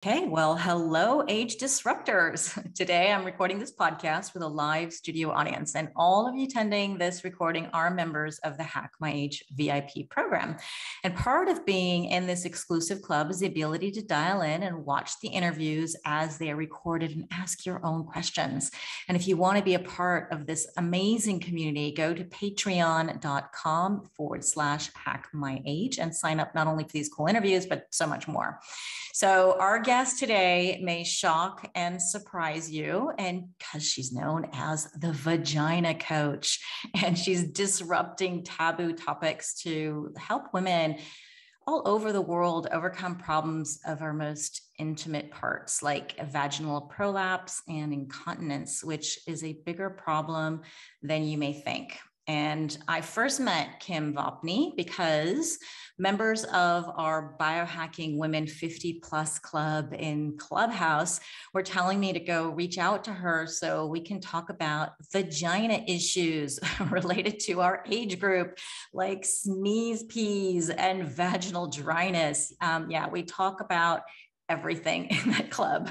Okay, well, hello, age disruptors. Today I'm recording this podcast with a live studio audience, and all of you attending this recording are members of the Hack My Age VIP program. And part of being in this exclusive club is the ability to dial in and watch the interviews as they are recorded and ask your own questions. And if you want to be a part of this amazing community, go to patreon.com/hackmyage and sign up not only for these cool interviews, but so much more. So our guest today may shock and surprise you, and because she's known as the Vagina Coach, and she's disrupting taboo topics to help women all over the world overcome problems of our most intimate parts like vaginal prolapse and incontinence, which is a bigger problem than you may think. And I first met Kim Vopny because members of our Biohacking Women 50 Plus Club in Clubhouse were telling me to go reach out to her so we can talk about vagina issues related to our age group, like sneeze peas and vaginal dryness. We talk about everything in that club.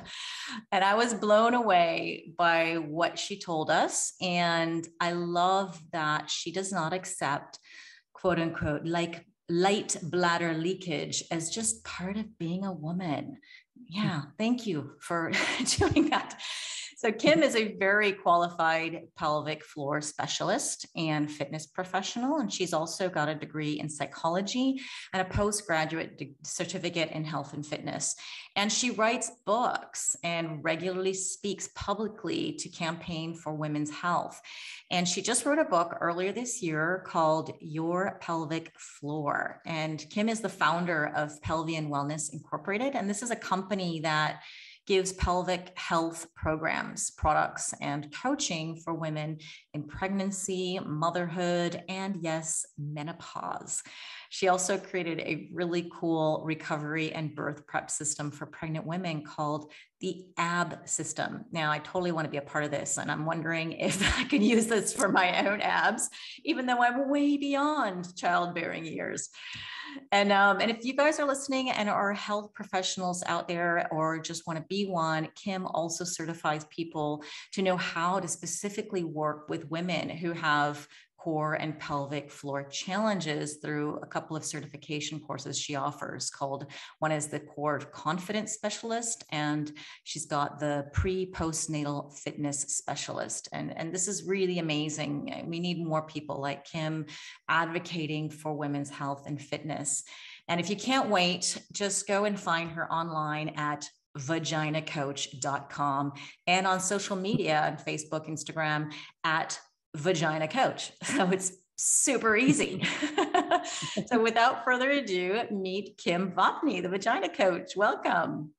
And I was blown away by what she told us. And I love that she does not accept, quote unquote, like light bladder leakage as just part of being a woman. Yeah, thank you for doing that. So Kim is a very qualified pelvic floor specialist and fitness professional, and she's also got a degree in psychology and a postgraduate certificate in health and fitness. And she writes books and regularly speaks publicly to campaign for women's health. And she just wrote a book earlier this year called Your Pelvic Floor. And Kim is the founder of Pelvian Wellness Incorporated, and this is a company that gives pelvic health programs, products, and coaching for women in pregnancy, motherhood, and yes, menopause. She also created a really cool recovery and birth prep system for pregnant women called the AB system. Now, I totally want to be a part of this, and I'm wondering if I could use this for my own abs, even though I'm way beyond childbearing years. And if you guys are listening and are health professionals out there or just want to be one, Kim also certifies people to know how to specifically work with women who have core and pelvic floor challenges through a couple of certification courses she offers called, one is the core confidence specialist, and she's got the pre-postnatal fitness specialist. And this is really amazing. We need more people like Kim advocating for women's health and fitness. And if you can't wait, just go and find her online at vaginacoach.com and on social media on Facebook, Instagram at Vagina Coach. So it's super easy. So without further ado, meet Kim Vopny, the Vagina Coach. Welcome.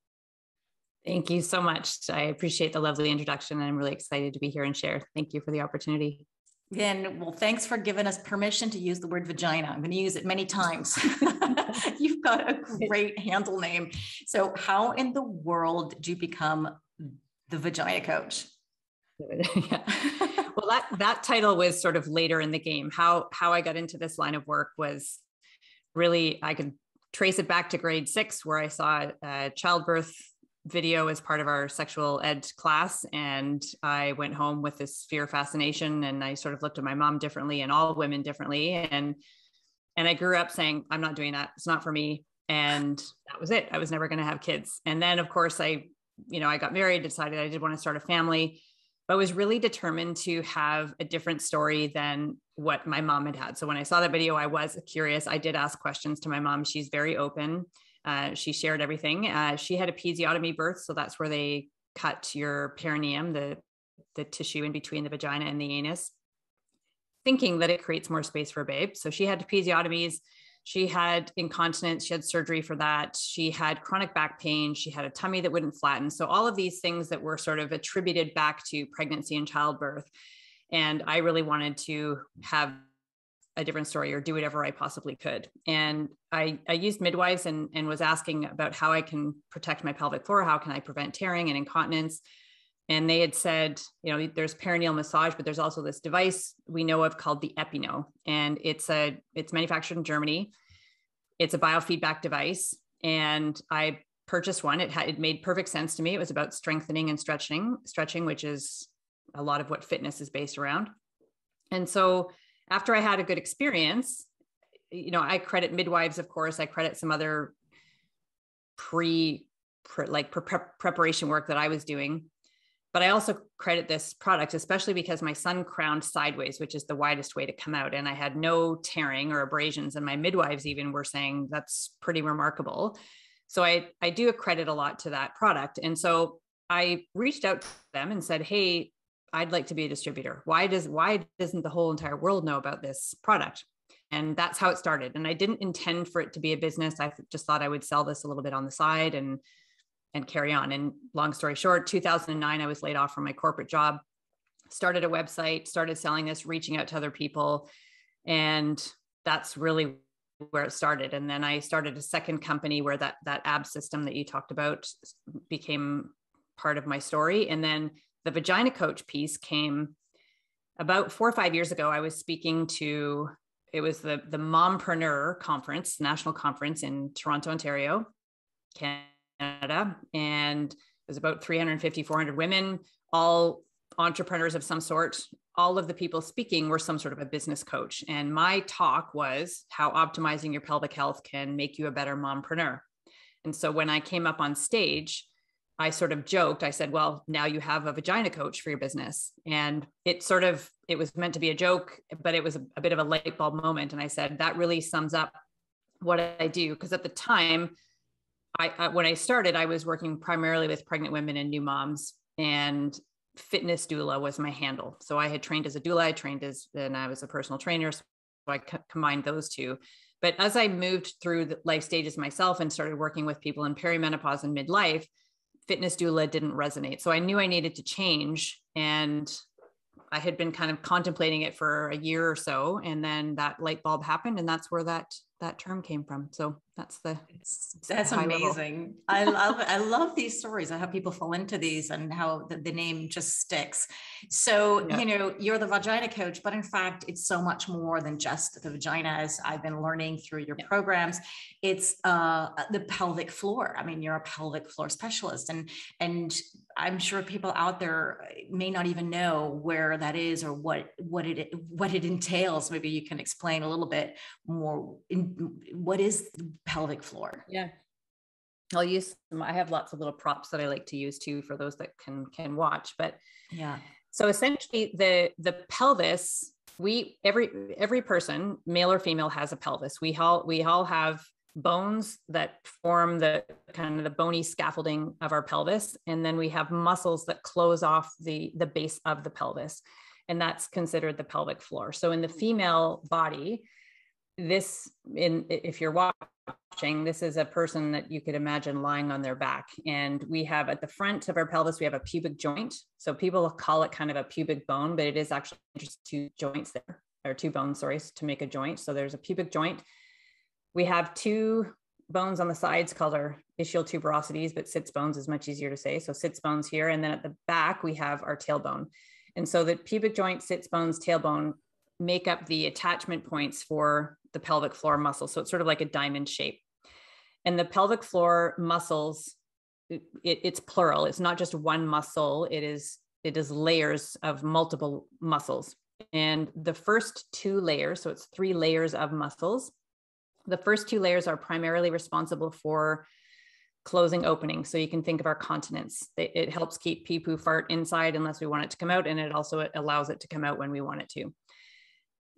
Thank you so much. I appreciate the lovely introduction, and I'm really excited to be here and share. Thank you for the opportunity. And well, thanks for giving us permission to use the word vagina. I'm going to use it many times. You've got a great handle name. So how in the world did you become the Vagina Coach? Yeah. Well, that title was sort of later in the game. How I got into this line of work was really, I could trace it back to grade 6, where I saw a childbirth video as part of our sexual ed class. And I went home with this fear fascination, and I sort of looked at my mom differently and all women differently. And I grew up saying, I'm not doing that. It's not for me. And that was it. I was never going to have kids. And then of course I got married, decided I did want to start a family, but was really determined to have a different story than what my mom had had. So when I saw that video, I was curious. I did ask questions to my mom. She's very open. She shared everything. She had a episiotomy birth. So that's where they cut your perineum, the tissue in between the vagina and the anus, thinking that it creates more space for a babe. So she had episiotomies. She had incontinence. She had surgery for that. She had chronic back pain. She had a tummy that wouldn't flatten. So all of these things that were sort of attributed back to pregnancy and childbirth. And I really wanted to have a different story or do whatever I possibly could. And I used midwives and was asking about how I can protect my pelvic floor. How can I prevent tearing and incontinence? And they had said, there's perineal massage, but there's also this device we know of called the Epino. And it's manufactured in Germany. It's a biofeedback device. And I purchased one. It made perfect sense to me. It was about strengthening and stretching, which is a lot of what fitness is based around. And so after I had a good experience, you know, I credit midwives, of course, I credit some other preparation work that I was doing, but I also credit this product, especially because my son crowned sideways, which is the widest way to come out. And I had no tearing or abrasions. And my midwives even were saying that's pretty remarkable. So I do accredit a lot to that product. And so I reached out to them and said, hey, I'd like to be a distributor. Why doesn't the whole entire world know about this product? And that's how it started. And I didn't intend for it to be a business. I just thought I would sell this a little bit on the side and carry on. And long story short, 2009, I was laid off from my corporate job, started a website, started selling this, reaching out to other people. And that's really where it started. And then I started a second company where that ab system that you talked about became part of my story. And then the Vagina Coach piece came about 4 or 5 years ago. I was speaking to, it was the Mompreneur conference, national conference in Toronto, Ontario, Canada. And it was about 350, 400 women, all entrepreneurs of some sort. All of the people speaking were some sort of a business coach. And my talk was how optimizing your pelvic health can make you a better mompreneur. And so when I came up on stage, I sort of joked, I said, well, now you have a vagina coach for your business. And it was meant to be a joke, but it was a bit of a light bulb moment. And I said, that really sums up what I do. Because at the time, when I started, I was working primarily with pregnant women and new moms, and fitness doula was my handle. So I had trained as a doula, and I was a personal trainer. So I combined those two. But as I moved through the life stages myself and started working with people in perimenopause and midlife, fitness doula didn't resonate. So I knew I needed to change, and I had been kind of contemplating it for a year or so. And then that light bulb happened, and that's where that term came from. So that's amazing. I love these stories and how people fall into these and how the name just sticks. So, yeah. You know, you're the vagina coach, but in fact, it's so much more than just the vagina, as I've been learning through your programs. It's the pelvic floor. I mean, you're a pelvic floor specialist, and I'm sure people out there may not even know where that is or what it entails. Maybe you can explain a little bit more. What is the pelvic floor? Yeah. I'll use them. I have lots of little props that I like to use too, for those that can watch, but yeah. So essentially the pelvis, every person, male or female, has a pelvis. We all have bones that form the kind of the bony scaffolding of our pelvis. And then we have muscles that close off the base of the pelvis. And that's considered the pelvic floor. So in the female body, if you're watching, this is a person that you could imagine lying on their back. And we have at the front of our pelvis, we have a pubic joint. So people call it kind of a pubic bone, but it is actually just two joints there, or two bones, sorry, to make a joint. So there's a pubic joint. We have two bones on the sides called our ischial tuberosities, but sits bones is much easier to say. So sits bones here. And then at the back, we have our tailbone. And so the pubic joint, sits bones, tailbone make up the attachment points for the pelvic floor muscle. So it's sort of like a diamond shape. And the pelvic floor muscles, it's plural. It's not just one muscle. It is layers of multiple muscles. And the first two layers, so it's 3 layers of muscles. The first 2 layers are primarily responsible for closing openings. So you can think of our continence. It helps keep pee, poo, fart inside unless we want it to come out. And it also allows it to come out when we want it to.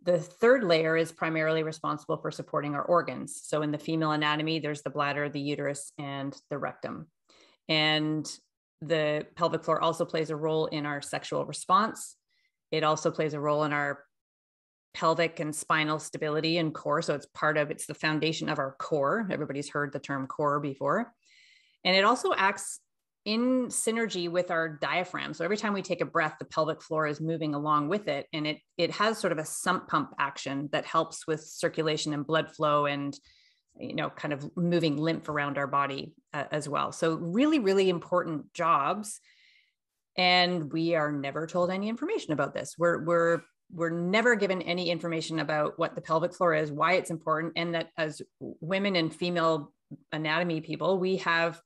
The third layer is primarily responsible for supporting our organs. So in the female anatomy, there's the bladder, the uterus, and the rectum. And the pelvic floor also plays a role in our sexual response. It also plays a role in our pelvic and spinal stability and core. So it's the foundation of our core. Everybody's heard the term core before. And it also acts in synergy with our diaphragm. So every time we take a breath, the pelvic floor is moving along with it. And it has sort of a sump pump action that helps with circulation and blood flow and, kind of moving lymph around our body as well. So really, really important jobs. And we are never told any information about this. We're never given any information about what the pelvic floor is, why it's important, and that as women and female anatomy people, we have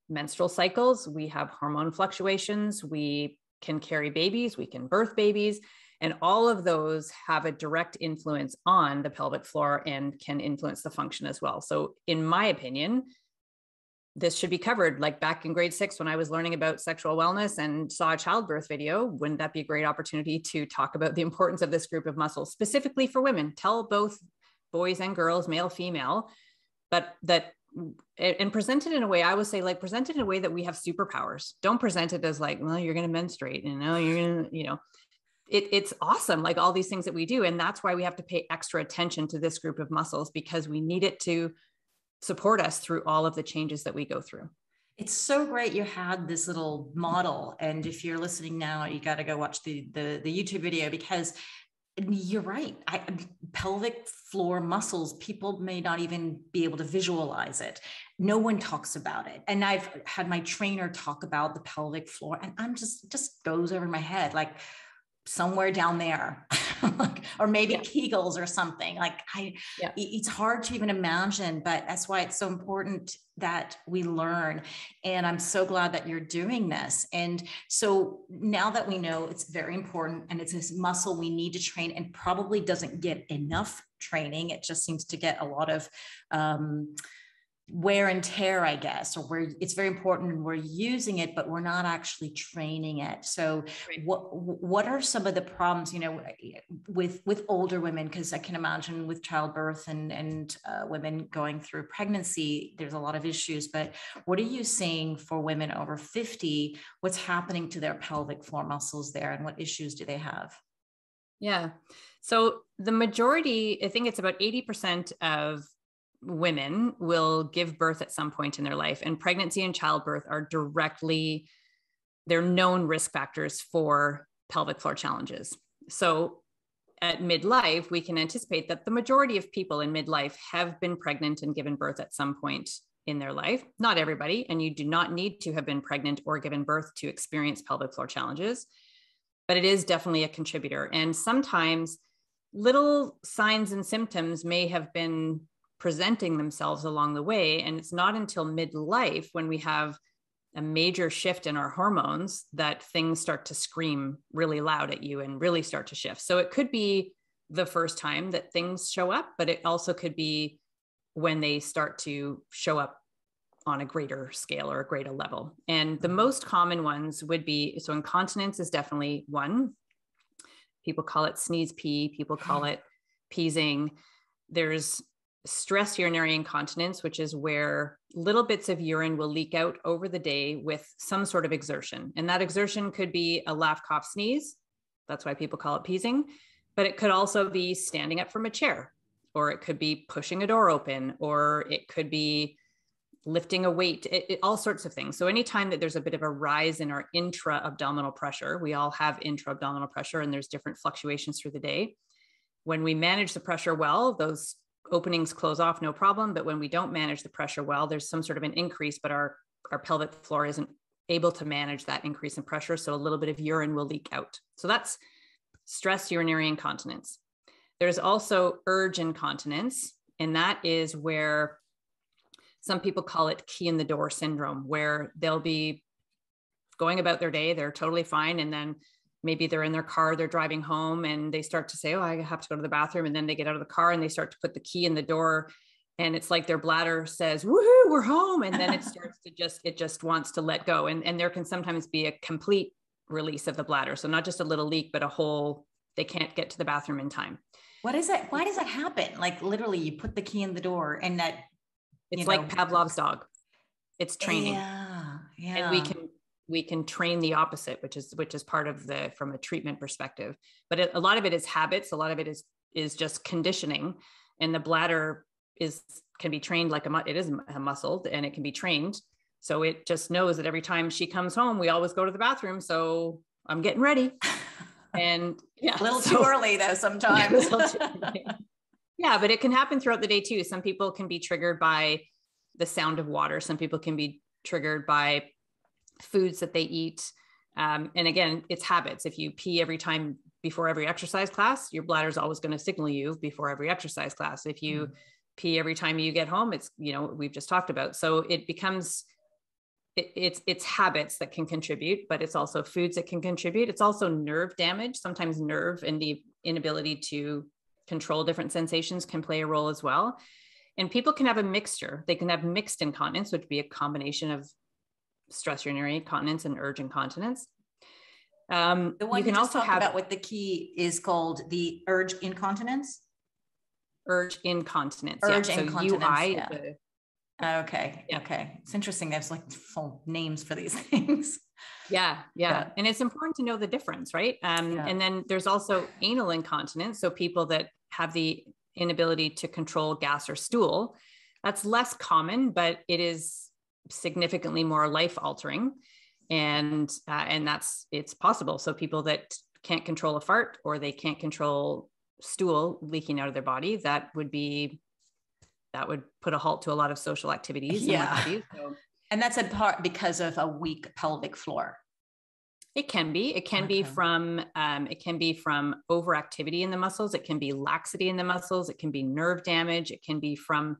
menstrual cycles, we have hormone fluctuations, we can carry babies, we can birth babies, and all of those have a direct influence on the pelvic floor and can influence the function as well. So in my opinion, this should be covered. Like back in grade 6, when I was learning about sexual wellness and saw a childbirth video, wouldn't that be a great opportunity to talk about the importance of this group of muscles specifically for women? Tell both boys and girls, male, female, but that, and present it in a way, I would say, like, present it in a way that we have superpowers. Don't present it as like, well, you're going to menstruate, you're going to, it's awesome. Like all these things that we do. And that's why we have to pay extra attention to this group of muscles, because we need it to support us through all of the changes that we go through. It's so great you had this little model. And if you're listening now, you got to go watch the YouTube video, because you're right. Pelvic floor muscles, people may not even be able to visualize it. No one talks about it. And I've had my trainer talk about the pelvic floor, and I'm just goes over my head, like somewhere down there, or maybe Kegels or something. It's hard to even imagine, but that's why it's so important that we learn. And I'm so glad that you're doing this. And so now that we know it's very important and it's this muscle we need to train, and probably doesn't get enough training, it just seems to get a lot of wear and tear, I guess, or where it's very important and we're using it, but we're not actually training it. So what are some of the problems, with older women? Because I can imagine with childbirth and women going through pregnancy, there's a lot of issues, but what are you seeing for women over 50? What's happening to their pelvic floor muscles there, and what issues do they have? Yeah. So the majority, I think it's about 80% of women will give birth at some point in their life, and pregnancy and childbirth are they're known risk factors for pelvic floor challenges. So at midlife, we can anticipate that the majority of people in midlife have been pregnant and given birth at some point in their life. Not everybody, and you do not need to have been pregnant or given birth to experience pelvic floor challenges, but it is definitely a contributor. And sometimes little signs and symptoms may have been presenting themselves along the way. And it's not until midlife, when we have a major shift in our hormones, that things start to scream really loud at you and really start to shift. So it could be the first time that things show up, but it also could be when they start to show up on a greater scale or a greater level. And the most common ones would be, so incontinence is definitely one. People call it sneeze pee. People call it peasing. There's stress urinary incontinence, which is where little bits of urine will leak out over the day with some sort of exertion. And that exertion could be a laugh, cough, sneeze. That's why people call it peasing. But it could also be standing up from a chair, or it could be pushing a door open, or it could be lifting a weight, all sorts of things. So anytime that there's a bit of a rise in our intra-abdominal pressure, we all have intra-abdominal pressure, and there's different fluctuations through the day. When we manage the pressure well, those openings close off, no problem. But when we don't manage the pressure well, there's some sort of an increase, but our pelvic floor isn't able to manage that increase in pressure. So a little bit of urine will leak out. So that's stress urinary incontinence. There's also urge incontinence. And that is where some people call it key in the door syndrome, where they'll be going about their day, they're totally fine. And then maybe they're in their car, they're driving home, and they start to say, oh, I have to go to the bathroom. And then they get out of the car and they start to put the key in the door. And it's like their bladder says, woohoo, we're home. And then it starts to it just wants to let go. And there can sometimes be a complete release of the bladder. So not just a little leak, but a whole, they can't get to the bathroom in time. What is that? Why does that happen? Like literally you put the key in the door and that, it's like Pavlov's dog. It's training. Yeah. And we can train the opposite, which is part of from a treatment perspective, but a lot of it is habits. A lot of it is just conditioning, and the bladder can be trained it is a muscle, and it can be trained. So it just knows that every time she comes home, we always go to the bathroom. So I'm getting ready. And a little too early though, sometimes. Yeah, but it can happen throughout the day too. Some people can be triggered by the sound of water. Some people can be triggered by foods that they eat. And again, it's habits. If you pee every time before every exercise class, your bladder is always going to signal you before every exercise class. If you pee every time you get home, it's, we've just talked about. So it becomes it's habits that can contribute, but it's also foods that can contribute. It's also nerve damage. Sometimes nerve and the inability to control different sensations can play a role as well. And people can have a mixture. They can have mixed incontinence, which would be a combination of stress urinary incontinence and urge incontinence. The one you can also talk have about what the key is called the urge incontinence. Urge incontinence. Urge yeah. incontinence. So UI yeah. Okay. Yeah. Okay. It's interesting. There's like full names for these things. Yeah. And it's important to know the difference, right? And then there's also anal incontinence. So people that have the inability to control gas or stool, that's less common, but it is significantly more life altering. And it's possible. So people that can't control a fart or they can't control stool leaking out of their body, that would put a halt to a lot of social activities. And what have you. So, and that's in part because of a weak pelvic floor. It can be from overactivity in the muscles. It can be laxity in the muscles. It can be nerve damage. It can be from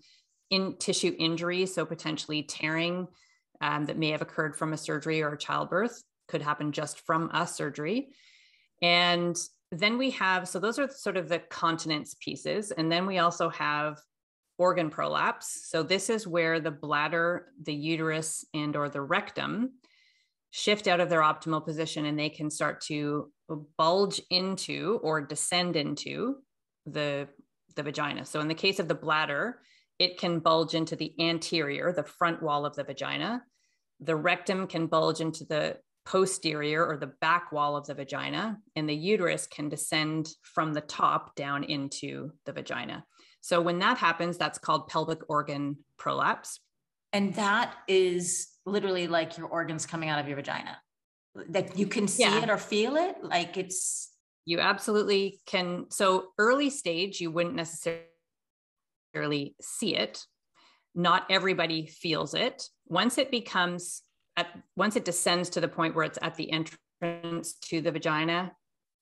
tissue injury. So potentially tearing that may have occurred from a surgery or a childbirth, could happen just from a surgery. And then we have, so those are sort of the continence pieces. And then we also have organ prolapse. So this is where the bladder, the uterus, and or the rectum shift out of their optimal position, and they can start to bulge into or descend into the vagina. So in the case of the bladder, it can bulge into the anterior, the front wall of the vagina. The rectum can bulge into the posterior or the back wall of the vagina, and the uterus can descend from the top down into the vagina. So when that happens, that's called pelvic organ prolapse. And that is literally like your organs coming out of your vagina. That you can see it or feel it, like it's... You absolutely can. So early stage, you wouldn't necessarily see it. Not everybody feels it. Once it descends to the point where it's at the entrance to the vagina,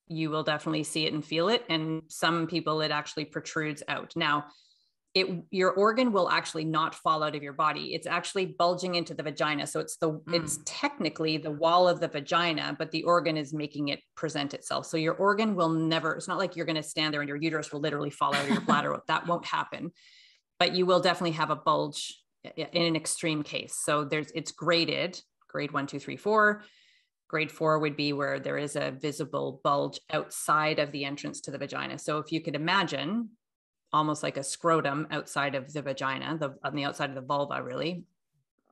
you will definitely see it and feel it. And some people, it actually protrudes out. Now, your organ will actually not fall out of your body. It's actually bulging into the vagina. So it's technically the wall of the vagina, but the organ is making it present itself. So your organ will never, it's not like you're going to stand there and your uterus will literally fall out of your bladder. That won't happen, but you will definitely have a bulge in an extreme case. So it's graded, grade 1, 2, 3, 4. Grade 4 would be where there is a visible bulge outside of the entrance to the vagina. So if you could imagine almost like a scrotum outside of the vagina, on the outside of the vulva, really,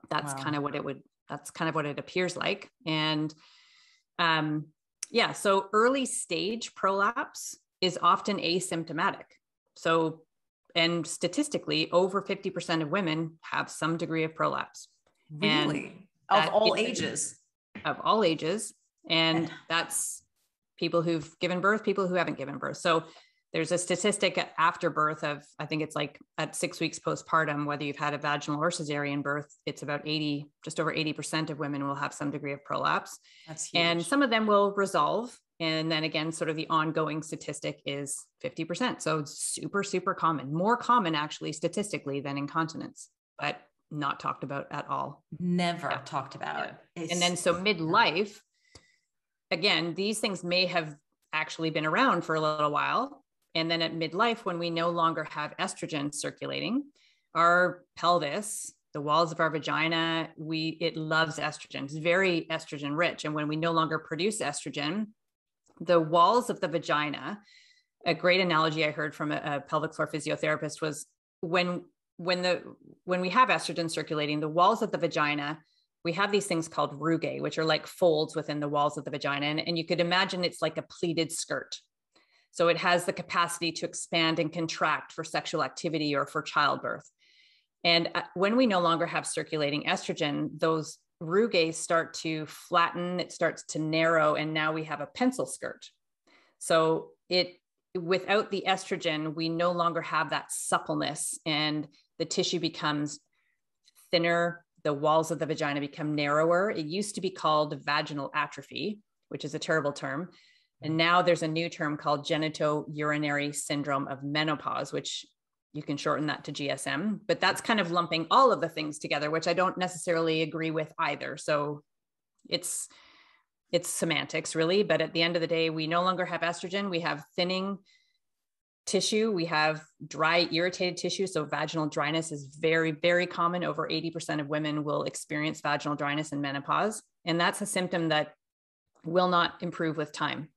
that's kind of what it appears like. And so early stage prolapse is often asymptomatic. So, and statistically, over 50% of women have some degree of prolapse. Really? Of all ages? Of all ages. And that's people who've given birth, people who haven't given birth. So there's a statistic after birth of, I think it's like at 6 weeks postpartum, whether you've had a vaginal or cesarean birth, it's about just over 80% of women will have some degree of prolapse. That's huge. And some of them will resolve. And then again, sort of the ongoing statistic is 50%. So it's super, super common, more common actually statistically than incontinence, but not talked about at all. Never talked about. Yeah. And then so midlife, again, these things may have actually been around for a little while. And then at midlife, when we no longer have estrogen circulating, our pelvis, the walls of our vagina, it loves estrogen. It's very estrogen rich. And when we no longer produce estrogen, the walls of the vagina, a great analogy I heard from a pelvic floor physiotherapist was when we have estrogen circulating, the walls of the vagina, we have these things called rugae, which are like folds within the walls of the vagina. And you could imagine it's like a pleated skirt. So it has the capacity to expand and contract for sexual activity or for childbirth. And when we no longer have circulating estrogen, those rugae start to flatten, it starts to narrow, and now we have a pencil skirt. So without the estrogen, we no longer have that suppleness, and the tissue becomes thinner. The walls of the vagina become narrower. It used to be called vaginal atrophy, which is a terrible term. And now there's a new term called genitourinary syndrome of menopause, which you can shorten that to GSM, but that's kind of lumping all of the things together, which I don't necessarily agree with either. So it's semantics really, but at the end of the day, we no longer have estrogen. We have thinning tissue. We have dry, irritated tissue. So vaginal dryness is very, very common. Over 80% of women will experience vaginal dryness in menopause. And that's a symptom that will not improve with time.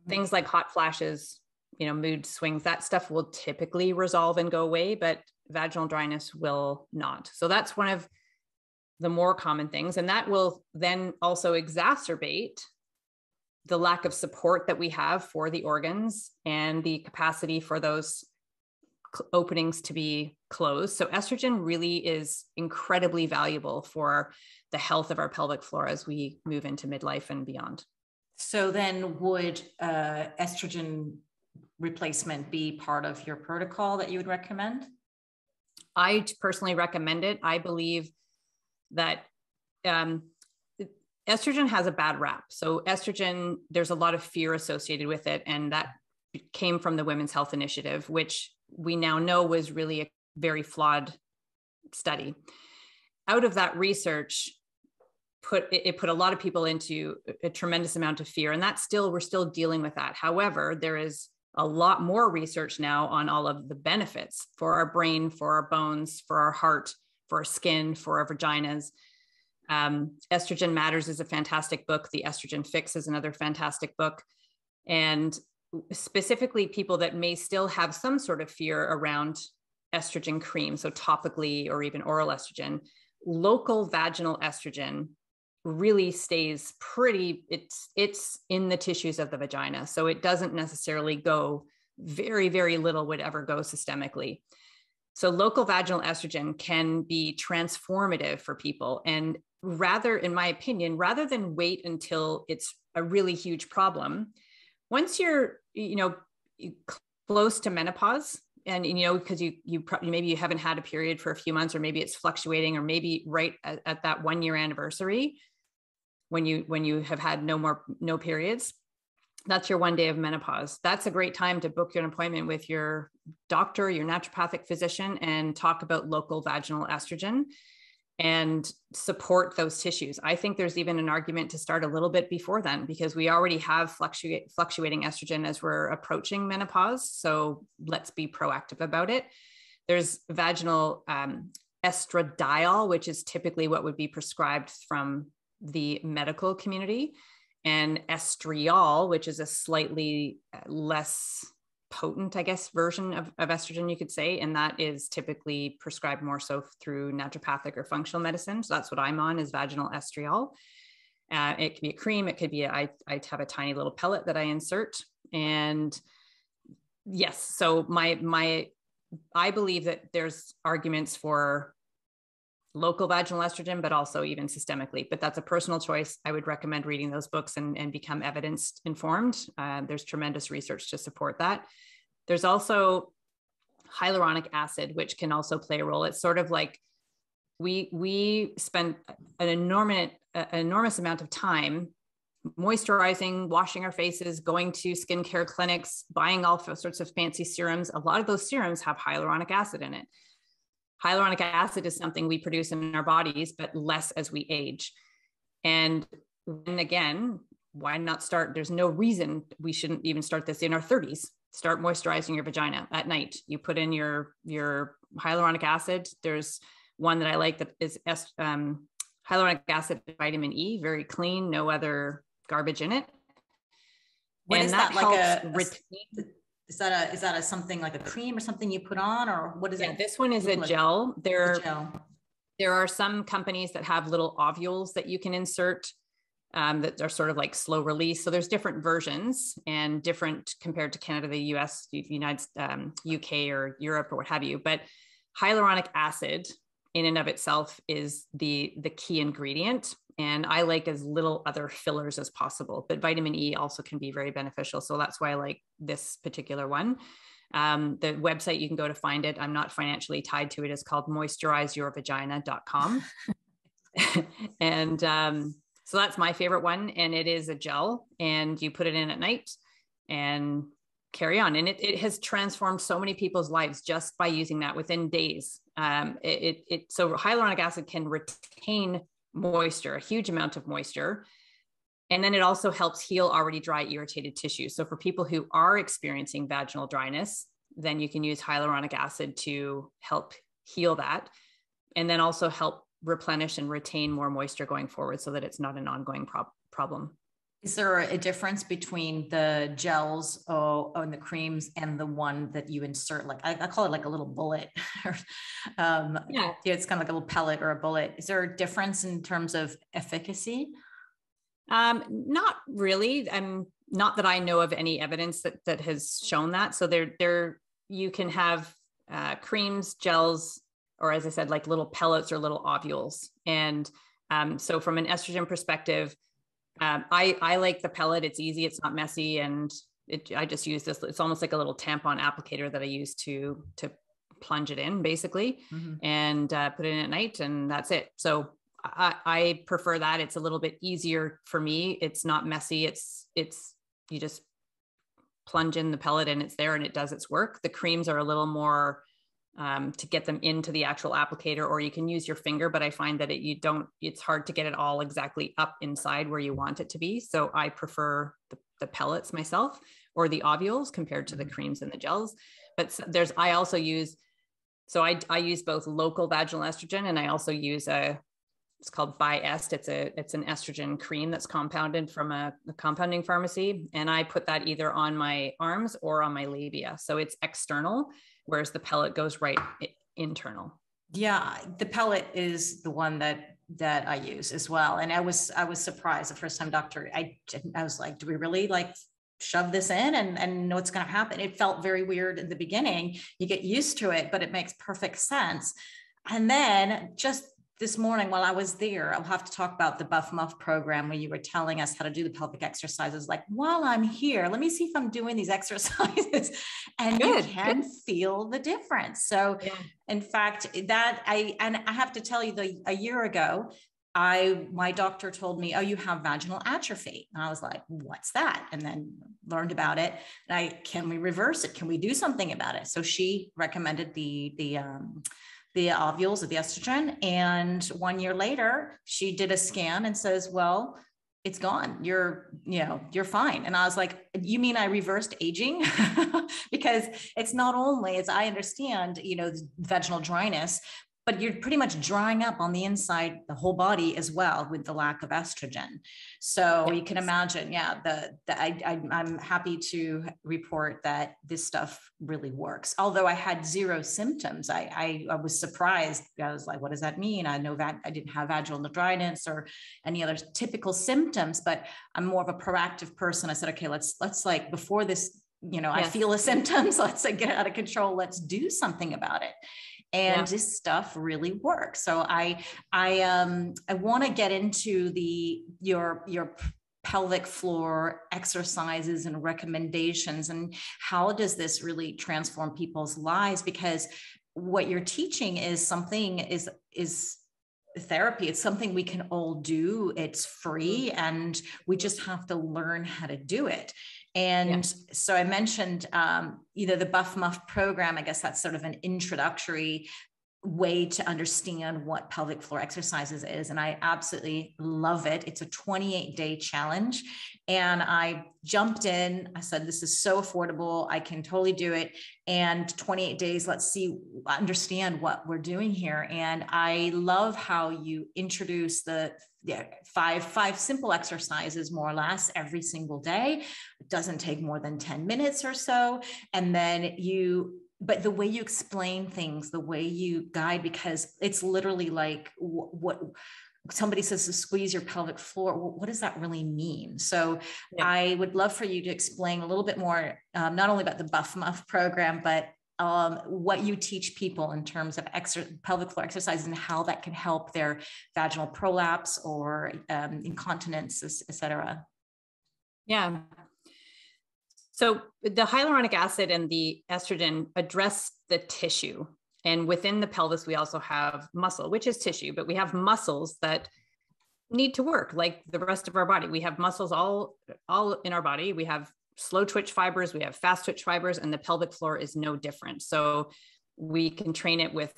Things like hot flashes, mood swings, that stuff will typically resolve and go away, but vaginal dryness will not. So that's one of the more common things. And that will then also exacerbate the lack of support that we have for the organs and the capacity for those openings to be closed. So estrogen really is incredibly valuable for the health of our pelvic floor as we move into midlife and beyond. So then would estrogen replacement be part of your protocol that you would recommend? I personally recommend it. I believe that estrogen has a bad rap. So estrogen, there's a lot of fear associated with it. And that came from the Women's Health Initiative, which we now know was really a very flawed study. Out of that research, put a lot of people into a tremendous amount of fear. And we're still dealing with that. However, there is a lot more research now on all of the benefits for our brain, for our bones, for our heart, for our skin, for our vaginas. Estrogen Matters is a fantastic book. The Estrogen Fix is another fantastic book. And specifically people that may still have some sort of fear around estrogen cream, so topically or even oral estrogen, local vaginal estrogen really stays it's in the tissues of the vagina. So it doesn't necessarily go, very, very little would ever go systemically. So local vaginal estrogen can be transformative for people. And in my opinion, rather than wait until it's a really huge problem, once you're, close to menopause, and, because maybe you haven't had a period for a few months, or maybe it's fluctuating, or maybe right at that 1 year anniversary, when you have had no periods, that's your 1 day of menopause. That's a great time to book an appointment with your doctor, your naturopathic physician, and talk about local vaginal estrogen and support those tissues. I think there's even an argument to start a little bit before then, because we already have fluctuating estrogen as we're approaching menopause. So let's be proactive about it. There's vaginal estradiol, which is typically what would be prescribed from the medical community, and estriol, which is a slightly less potent, I guess, version of estrogen, you could say. And that is typically prescribed more so through naturopathic or functional medicine. So that's what I'm on, is vaginal estriol. It could be a cream. It could be, I have a tiny little pellet that I insert. And yes, so I believe that there's arguments for local vaginal estrogen, but also even systemically, but that's a personal choice. I would recommend reading those books and become evidence informed. There's tremendous research to support that. There's also hyaluronic acid, which can also play a role. It's sort of like we spend an enormous amount of time moisturizing, washing our faces, going to skincare clinics, buying all sorts of fancy serums. A lot of those serums have hyaluronic acid in it. Hyaluronic acid is something we produce in our bodies, but less as we age. And again, why not start? There's no reason we shouldn't even start this in our 30s. Start moisturizing your vagina at night. You put in your hyaluronic acid. There's one that I like that is hyaluronic acid, vitamin E, very clean, no other garbage in it. What and is that that helps retain. Is that a something like a cream or something you put on, or what is it? This one is a gel. There are some companies that have little ovules that you can insert that are sort of like slow release. So there's different versions and different compared to Canada, the US, United, UK or Europe or what have you. But hyaluronic acid in and of itself is the key ingredient. And I like as little other fillers as possible, but vitamin E also can be very beneficial. So that's why I like this particular one. The website you can go to find it, I'm not financially tied to it, is called moisturizeyourvagina.com. And so that's my favorite one. And it is a gel, and you put it in at night, and carry on. And it has transformed so many people's lives just by using that within days. So hyaluronic acid can retain moisture, a huge amount of moisture. And then it also helps heal already dry, irritated tissue. So for people who are experiencing vaginal dryness, then you can use hyaluronic acid to help heal that. And then also help replenish and retain more moisture going forward so that it's not an ongoing problem. Is there a difference between the gels and the creams and the one that you insert? Like I call it like a little bullet. Yeah, it's kind of like a little pellet or a bullet. Is there a difference in terms of efficacy? Not really. Not that I know of any evidence that has shown that. So you can have creams, gels, or as I said, like little pellets or little ovules. And so from an estrogen perspective, I like the pellet. It's easy. It's not messy. And I just use this. It's almost like a little tampon applicator that I use to plunge it in basically, and put it in at night, and that's it. So I prefer that. It's a little bit easier for me. It's not messy. You just plunge in the pellet and it's there and it does its work. The creams are a little more to get them into the actual applicator, or you can use your finger, but I find that it's hard to get it all exactly up inside where you want it to be. So I prefer the pellets myself, or the ovules compared to the creams and the gels. But I also use, so I use both local vaginal estrogen, and I also use it's called Bi-Est. It's an estrogen cream that's compounded from a compounding pharmacy. And I put that either on my arms or on my labia. So it's external, whereas the pellet goes right internal. Yeah. The pellet is the one that I use as well. And I was surprised the first time, doctor, I was like, do we really like shove this in and know what's going to happen? It felt very weird in the beginning. You get used to it, but it makes perfect sense. And then just this morning while I was there, I'll have to talk about the Buff Muff program where you were telling us how to do the pelvic exercises. Like, while I'm here, let me see if I'm doing these exercises, and you can feel the difference. So in fact, I have to tell you, a year ago, my doctor told me, oh, you have vaginal atrophy. And I was like, what's that? And then learned about it. Can we reverse it? Can we do something about it? So she recommended the ovules of the estrogen. And 1 year later, she did a scan and says, well, it's gone. You're fine. And I was like, you mean I reversed aging? Because it's not only, as I understand, vaginal dryness, but you're pretty much drying up on the inside, the whole body as well, with the lack of estrogen. So you can imagine, I'm happy to report that this stuff really works. Although I had zero symptoms, I was surprised. I was like, what does that mean? I know that I didn't have vaginal dryness or any other typical symptoms, but I'm more of a proactive person. I said, okay, let's like, before this, I feel the symptoms, let's get out of control. Let's do something about it. And this stuff really works. So I want to get into your pelvic floor exercises and recommendations, and how does this really transform people's lives? Because what you're teaching is something is therapy. It's something we can all do. It's free, and we just have to learn how to do it. And so I mentioned the Buff Muff program. I guess that's sort of an introductory way to understand what pelvic floor exercises is. And I absolutely love it. It's a 28-day challenge. And I jumped in. I said, this is so affordable. I can totally do it. And 28 days, let's understand what we're doing here. And I love how you introduce the five simple exercises, more or less, every single day. It doesn't take more than 10 minutes or so. And then but the way you explain things, the way you guide, because it's literally like what somebody says to squeeze your pelvic floor. What does that really mean? So I would love for you to explain a little bit more, not only about the Buff Muff program, but what you teach people in terms of pelvic floor exercises and how that can help their vaginal prolapse or incontinence, et cetera. Yeah. So the hyaluronic acid and the estrogen address the tissue. And within the pelvis, we also have muscle, which is tissue, but we have muscles that need to work like the rest of our body. We have muscles all in our body. We have slow twitch fibers, we have fast twitch fibers, and the pelvic floor is no different. So we can train it with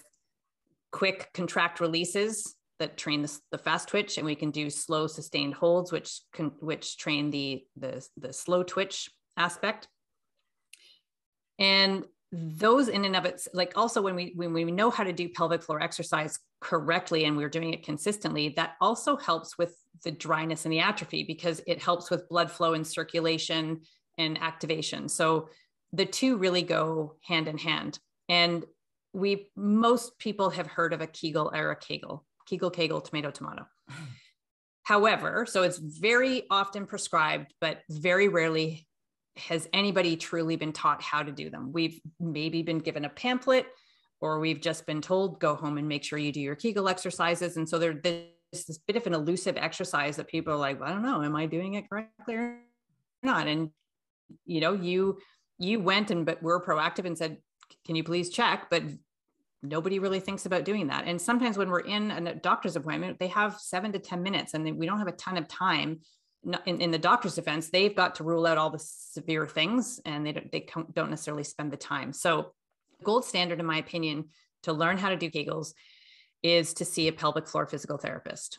quick contract releases that train the fast twitch, and we can do slow sustained holds, which train the slow twitch aspect. And those in and of it, like also when we know how to do pelvic floor exercise correctly and we're doing it consistently, that also helps with the dryness and the atrophy, because it helps with blood flow and circulation and activation. So the two really go hand in hand. And most people have heard of a Kegel or a Kegel, tomato, tomato. However, so it's very often prescribed, but very rarely has anybody truly been taught how to do them. We've maybe been given a pamphlet, or we've just been told, go home and make sure you do your Kegel exercises. And so there's this bit of an elusive exercise that people are like, well, I don't know, am I doing it correctly or not? And, you know, you went but were proactive and said, can you please check? But nobody really thinks about doing that. And sometimes when we're in a doctor's appointment, they have 7 to 10 minutes and we don't have a ton of time. In the doctor's defense, they've got to rule out all the severe things, and they don't necessarily spend the time. So the gold standard, in my opinion, to learn how to do Kegels is to see a pelvic floor physical therapist,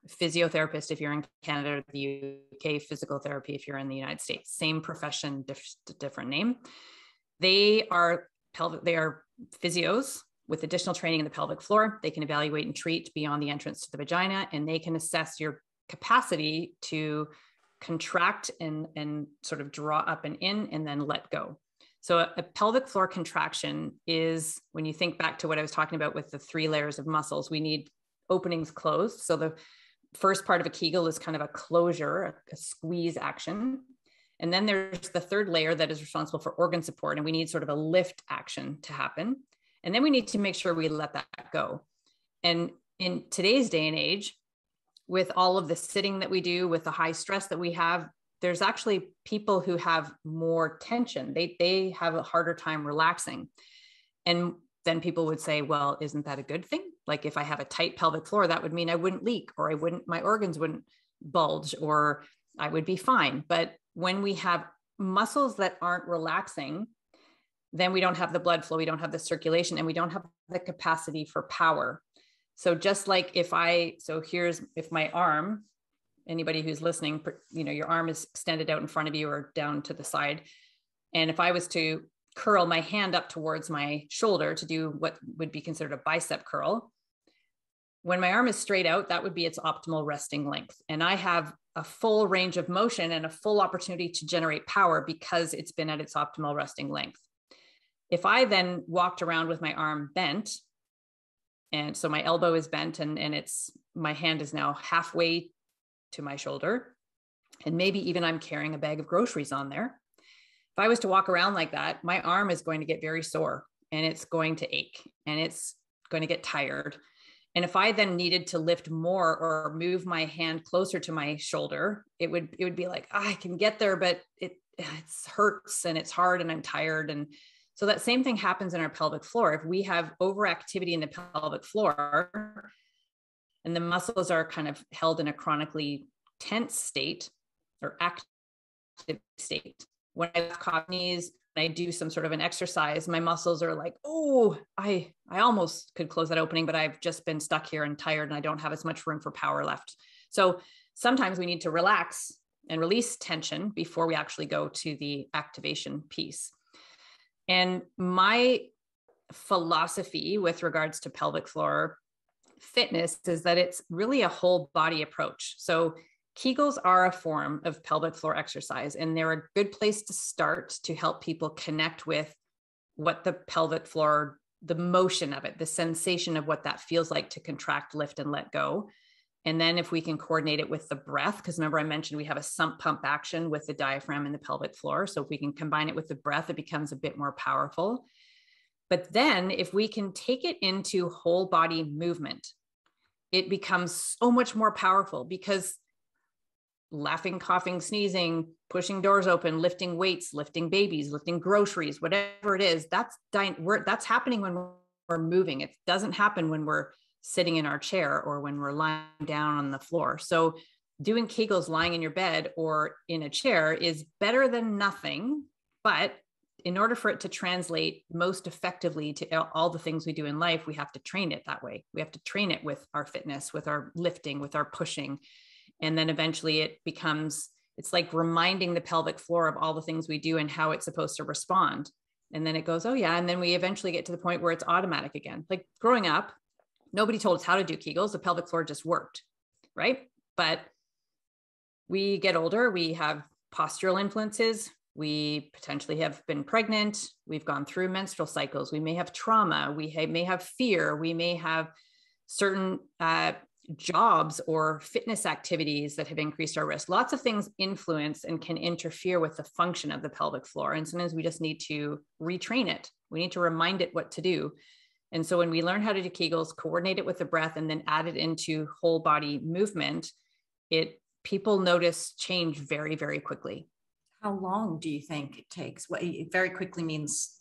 physiotherapist if you're in Canada, or the UK, physical therapy if you're in the United States. Same profession, different name. They are physios with additional training in the pelvic floor. They can evaluate and treat beyond the entrance to the vagina, and they can assess your capacity to contract and sort of draw up and in and then let go. So a pelvic floor contraction is, when you think back to what I was talking about with the 3 layers of muscles, we need openings closed. So the first part of a Kegel is kind of a closure, a squeeze action. And then there's the 3rd layer that is responsible for organ support. And we need sort of a lift action to happen. And then we need to make sure we let that go. And in today's day and age, with all of the sitting that we do, with the high stress that we have, there's actually people who have more tension. They have a harder time relaxing. And then people would say, well, isn't that a good thing? Like if I have a tight pelvic floor, that would mean I wouldn't leak, or my organs wouldn't bulge, or I would be fine. But when we have muscles that aren't relaxing, then we don't have the blood flow, we don't have the circulation, and we don't have the capacity for power. So just like if my arm, anybody who's listening, you know, your arm is extended out in front of you or down to the side. And if I was to curl my hand up towards my shoulder to do what would be considered a bicep curl, when my arm is straight out, that would be its optimal resting length. And I have a full range of motion and a full opportunity to generate power because it's been at its optimal resting length. If I then walked around with my arm bent, and so my elbow is bent and my hand is now halfway to my shoulder, and maybe even I'm carrying a bag of groceries on there. If I was to walk around like that, my arm is going to get very sore, and it's going to ache, and it's going to get tired. And if I then needed to lift more or move my hand closer to my shoulder, it would be like, I can get there, but it hurts and it's hard and I'm tired. And so that same thing happens in our pelvic floor. If we have overactivity in the pelvic floor and the muscles are kind of held in a chronically tense state or active state, when I cough knees, when I do some sort of an exercise, my muscles are like, oh, I almost could close that opening, but I've just been stuck here and tired and I don't have as much room for power left. So sometimes we need to relax and release tension before we actually go to the activation piece. And my philosophy with regards to pelvic floor fitness is that it's really a whole body approach. So Kegels are a form of pelvic floor exercise, and they're a good place to start to help people connect with what the pelvic floor, the motion of it, the sensation of what that feels like to contract, lift, and let go. And then if we can coordinate it with the breath, because remember I mentioned we have a sump pump action with the diaphragm and the pelvic floor. So if we can combine it with the breath, it becomes a bit more powerful. But then if we can take it into whole body movement, it becomes so much more powerful, because laughing, coughing, sneezing, pushing doors open, lifting weights, lifting babies, lifting groceries, whatever it is, that's happening when we're moving. It doesn't happen when we're sitting in our chair or when we're lying down on the floor. So doing Kegels lying in your bed or in a chair is better than nothing. But in order for it to translate most effectively to all the things we do in life, we have to train it that way. We have to train it with our fitness, with our lifting, with our pushing. And then eventually it becomes, it's like reminding the pelvic floor of all the things we do and how it's supposed to respond. And then it goes, oh yeah. And then we eventually get to the point where it's automatic again. Like growing up, nobody told us how to do Kegels. The pelvic floor just worked, right? But we get older, we have postural influences. We potentially have been pregnant. We've gone through menstrual cycles. We may have trauma. We may have fear. We may have certain jobs or fitness activities that have increased our risk. Lots of things influence and can interfere with the function of the pelvic floor. And sometimes we just need to retrain it. We need to remind it what to do. And so when we learn how to do Kegels, coordinate it with the breath, and then add it into whole body movement, people notice change very, very quickly. How long do you think it takes? What very quickly means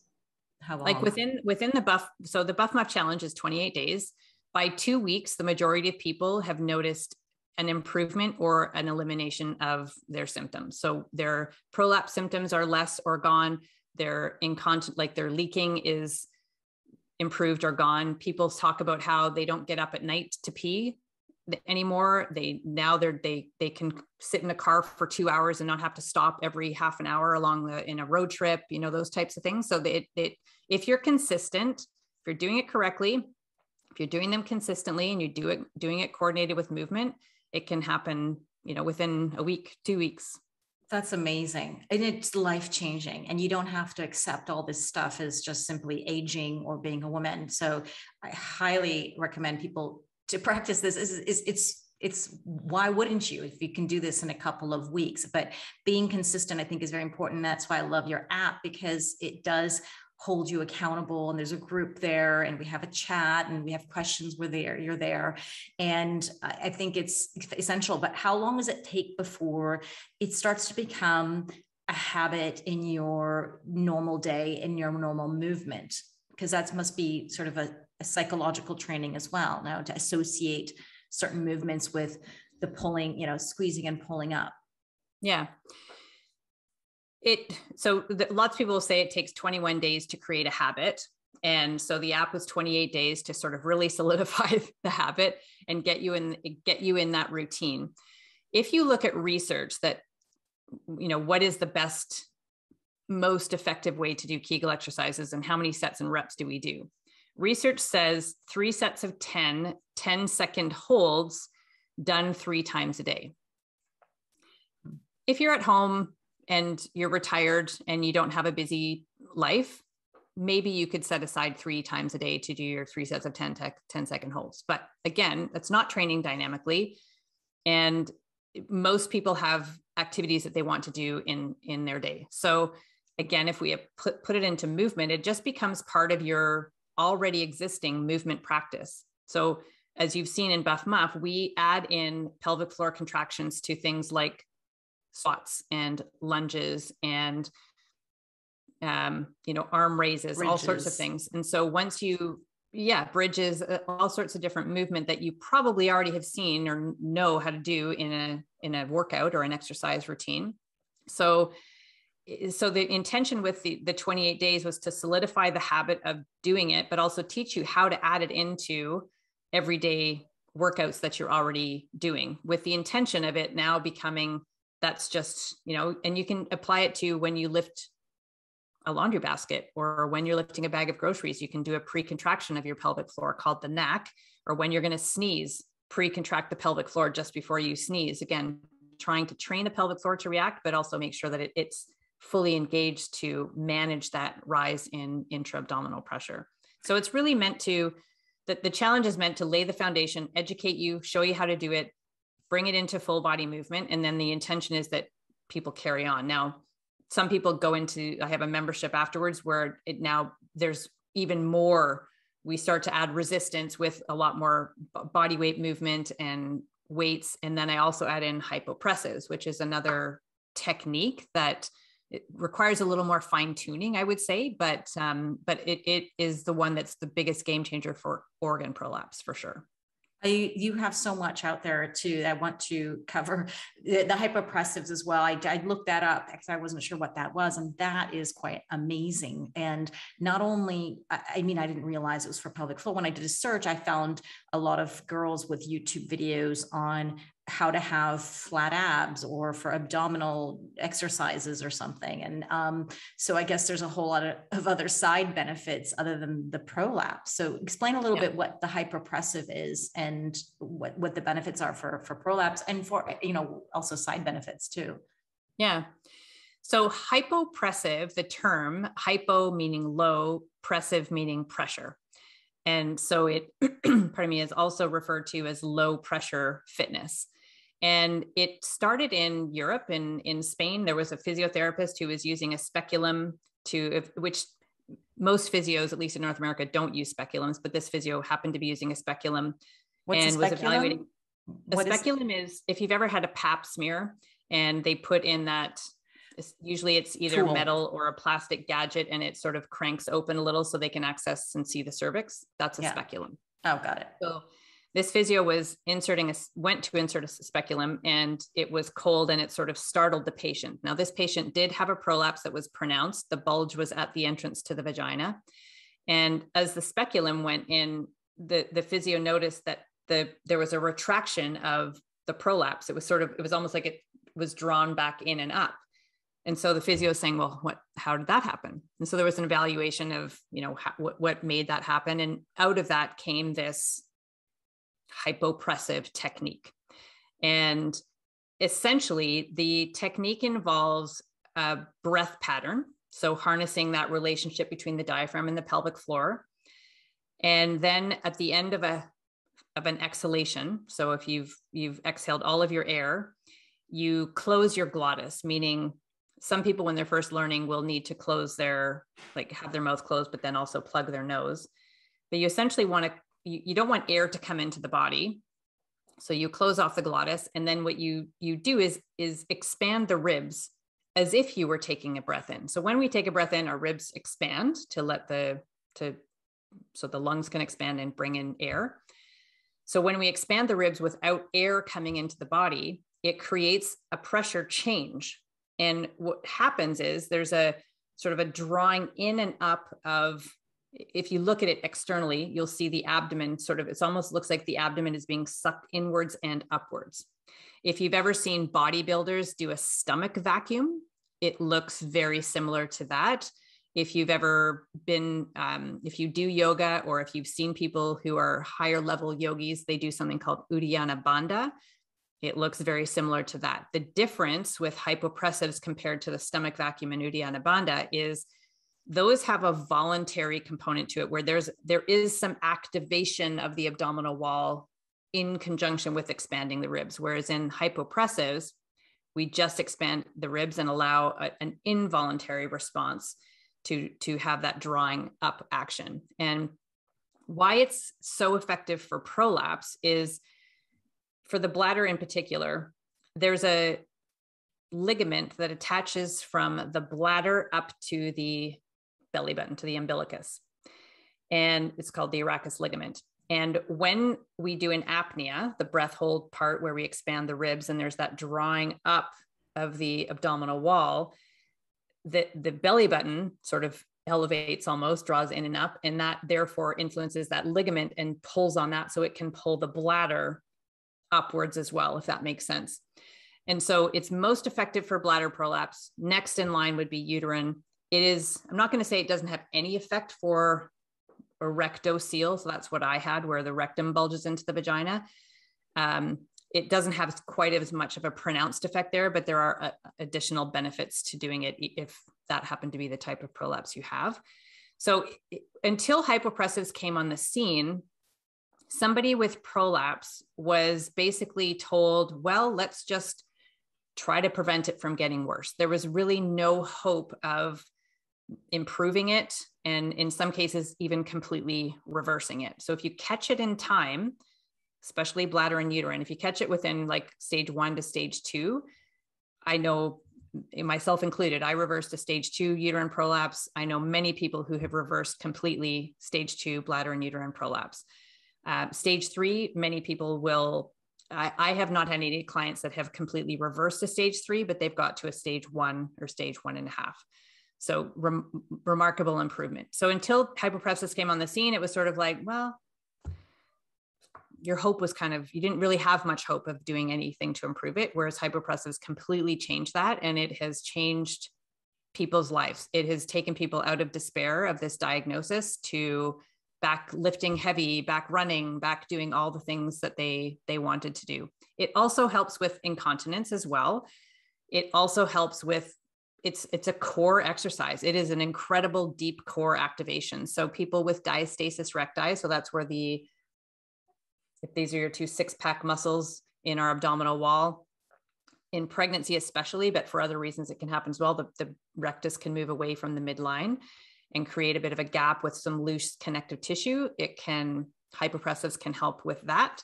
how long? Like within the Buff. So the Buff Muff challenge is 28 days. By 2 weeks, the majority of people have noticed an improvement or an elimination of their symptoms. So their prolapse symptoms are less or gone. Their incontinence, like their leaking, is improved or gone. People talk about how they don't get up at night to pee anymore. They can sit in a car for 2 hours and not have to stop every half an hour in a road trip, those types of things. So if you're consistent, if you're doing it correctly, if you're doing them consistently and doing it coordinated with movement, it can happen, within a week, 2 weeks. That's amazing. And it's life-changing. And you don't have to accept all this stuff as just simply aging or being a woman. So I highly recommend people to practice this. It's why wouldn't you, if you can do this in a couple of weeks? But being consistent, I think, is very important. That's why I love your app, because it does hold you accountable, and there's a group there, and we have a chat, and we have questions. You're there. And I think it's essential. But how long does it take before it starts to become a habit in your normal day, in your normal movement? Because that must be sort of a psychological training as well, now, to associate certain movements with the pulling, squeezing and pulling up. Yeah. Lots of people will say it takes 21 days to create a habit. And so the app was 28 days to sort of really solidify the habit and get you in that routine. If you look at research that, what is the best, most effective way to do Kegel exercises and how many sets and reps do we do? Research says 3 sets of 10-second holds done 3 times a day. If you're at home and you're retired and you don't have a busy life, maybe you could set aside 3 times a day to do your 3 sets of 10-second holds. But again, that's not training dynamically. And most people have activities that they want to do in their day. So again, if we put it into movement, it just becomes part of your already existing movement practice. So as you've seen in Buff Muff, we add in pelvic floor contractions to things like squats and lunges and, arm raises, bridges, all sorts of things. And so bridges, all sorts of different movement that you probably already have seen or know how to do in a workout or an exercise routine. So the intention with the 28 days was to solidify the habit of doing it, but also teach you how to add it into everyday workouts that you're already doing, with the intention of it now becoming, that's just, and you can apply it to when you lift a laundry basket, or when you're lifting a bag of groceries, you can do a pre-contraction of your pelvic floor called the knack, or when you're going to sneeze, pre-contract the pelvic floor just before you sneeze. Again, trying to train the pelvic floor to react, but also make sure that it's fully engaged to manage that rise in intra-abdominal pressure. So it's really meant to, the challenge is meant to lay the foundation, educate you, show you how to do it, bring it into full body movement. And then the intention is that people carry on. Now, some people I have a membership afterwards where there's even more, we start to add resistance with a lot more body weight movement and weights. And then I also add in hyper-pressives, which is another technique that it requires a little more fine tuning, I would say, but it is the one that's the biggest game changer for organ prolapse, for sure. You have so much out there too. I want to cover the hyper-pressives as well. I looked that up because I wasn't sure what that was. And that is quite amazing. And not only, I mean, I didn't realize it was for pelvic floor. When I did a search, I found a lot of girls with YouTube videos on how to have flat abs or for abdominal exercises or something. And so I guess there's a whole lot of other side benefits other than the prolapse. So explain a little bit what the hyperpressive is and what the benefits are for prolapse and for, also side benefits too. Yeah. So hypopressive, the term hypo meaning low, pressive meaning pressure. And so it, pardon me, is also referred to as low pressure fitness. And it started in Europe, in Spain. There was a physiotherapist who was using a speculum which most physios, at least in North America, don't use speculums, but this physio happened to be using a speculum. What's and a speculum? Was evaluating. A speculum is if you've ever had a pap smear and they put in that, usually it's either tool, metal or a plastic gadget, and it sort of cranks open a little so they can access and see the cervix. That's a speculum. Oh, got it. So this physio went to insert a speculum, and it was cold, and it sort of startled the patient. Now, this patient did have a prolapse that was pronounced. The bulge was at the entrance to the vagina. And as the speculum went in, the physio noticed that there was a retraction of the prolapse. It was almost like it was drawn back in and up. And so the physio was saying, well, how did that happen? And so there was an evaluation of, what made that happen. And out of that came this hypopressive technique. And essentially the technique involves a breath pattern. So harnessing that relationship between the diaphragm and the pelvic floor. And then at the end of an exhalation, so if you've exhaled all of your air, you close your glottis, meaning some people when they're first learning will need to close have their mouth closed, but then also plug their nose. But you essentially you don't want air to come into the body. So you close off the glottis. And then what you do is expand the ribs as if you were taking a breath in. So when we take a breath in, our ribs expand so the lungs can expand and bring in air. So when we expand the ribs without air coming into the body, it creates a pressure change. And what happens is there's a sort of a drawing in and up of, if you look at it externally, you'll see the abdomen it almost looks like the abdomen is being sucked inwards and upwards. If you've ever seen bodybuilders do a stomach vacuum, it looks very similar to that. If you've ever been, if you do yoga, or if you've seen people who are higher level yogis, they do something called Uddiyana Bandha. It looks very similar to that. The difference with hypopressives compared to the stomach vacuum and Uddiyana Bandha is those have a voluntary component to it, where there is some activation of the abdominal wall in conjunction with expanding the ribs. Whereas in hypopressives, we just expand the ribs and allow an involuntary response to have that drawing up action. And why it's so effective for prolapse is, for the bladder in particular, there's a ligament that attaches from the bladder up to the belly button, to the umbilicus. And it's called the arachis ligament. And when we do an apnea, the breath hold part where we expand the ribs and there's that drawing up of the abdominal wall, the belly button sort of elevates, almost draws in and up, and that therefore influences that ligament and pulls on that, so it can pull the bladder upwards as well, if that makes sense. And so it's most effective for bladder prolapse. Next in line would be uterine. I'm not going to say it doesn't have any effect for a rectocele. So that's what I had, where the rectum bulges into the vagina. It doesn't have quite as much of a pronounced effect there, but there are additional benefits to doing it if that happened to be the type of prolapse you have. So until hypopressives came on the scene, somebody with prolapse was basically told, well, let's just try to prevent it from getting worse. There was really no hope of improving it, and in some cases, even completely reversing it. So if you catch it in time, especially bladder and uterine, if you catch it within stage 1 to stage 2, I know myself included, I reversed a stage 2 uterine prolapse. I know many people who have reversed completely stage 2 bladder and uterine prolapse. Stage 3, many people will, I have not had any clients that have completely reversed to stage 3, but they've got to a stage 1 or stage 1.5. So remarkable improvement. So until hyper-pressive came on the scene, it was sort of like, well, your hope was kind of, you didn't really have much hope of doing anything to improve it. Whereas hyper-pressive completely changed that. And it has changed people's lives. It has taken people out of despair of this diagnosis to back lifting heavy, back running, back doing all the things that they wanted to do. It also helps with incontinence as well. It also helps with, it's a core exercise. It is an incredible deep core activation. So people with diastasis recti, so that's where if these are your 2 six-pack muscles in our abdominal wall, in pregnancy especially, but for other reasons it can happen as well. The rectus can move away from the midline and create a bit of a gap with some loose connective tissue. Hyper-pressives can help with that.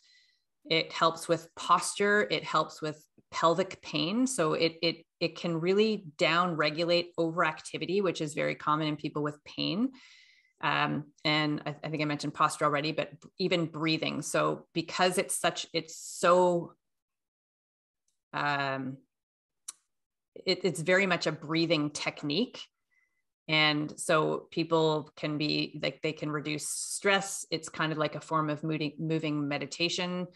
It helps with posture. It helps with pelvic pain. So it can really down-regulate overactivity, which is very common in people with pain. And I think I mentioned posture already, but even breathing. So because it's very much a breathing technique. And so people can be like, they can reduce stress. It's kind of like a form of moving meditation.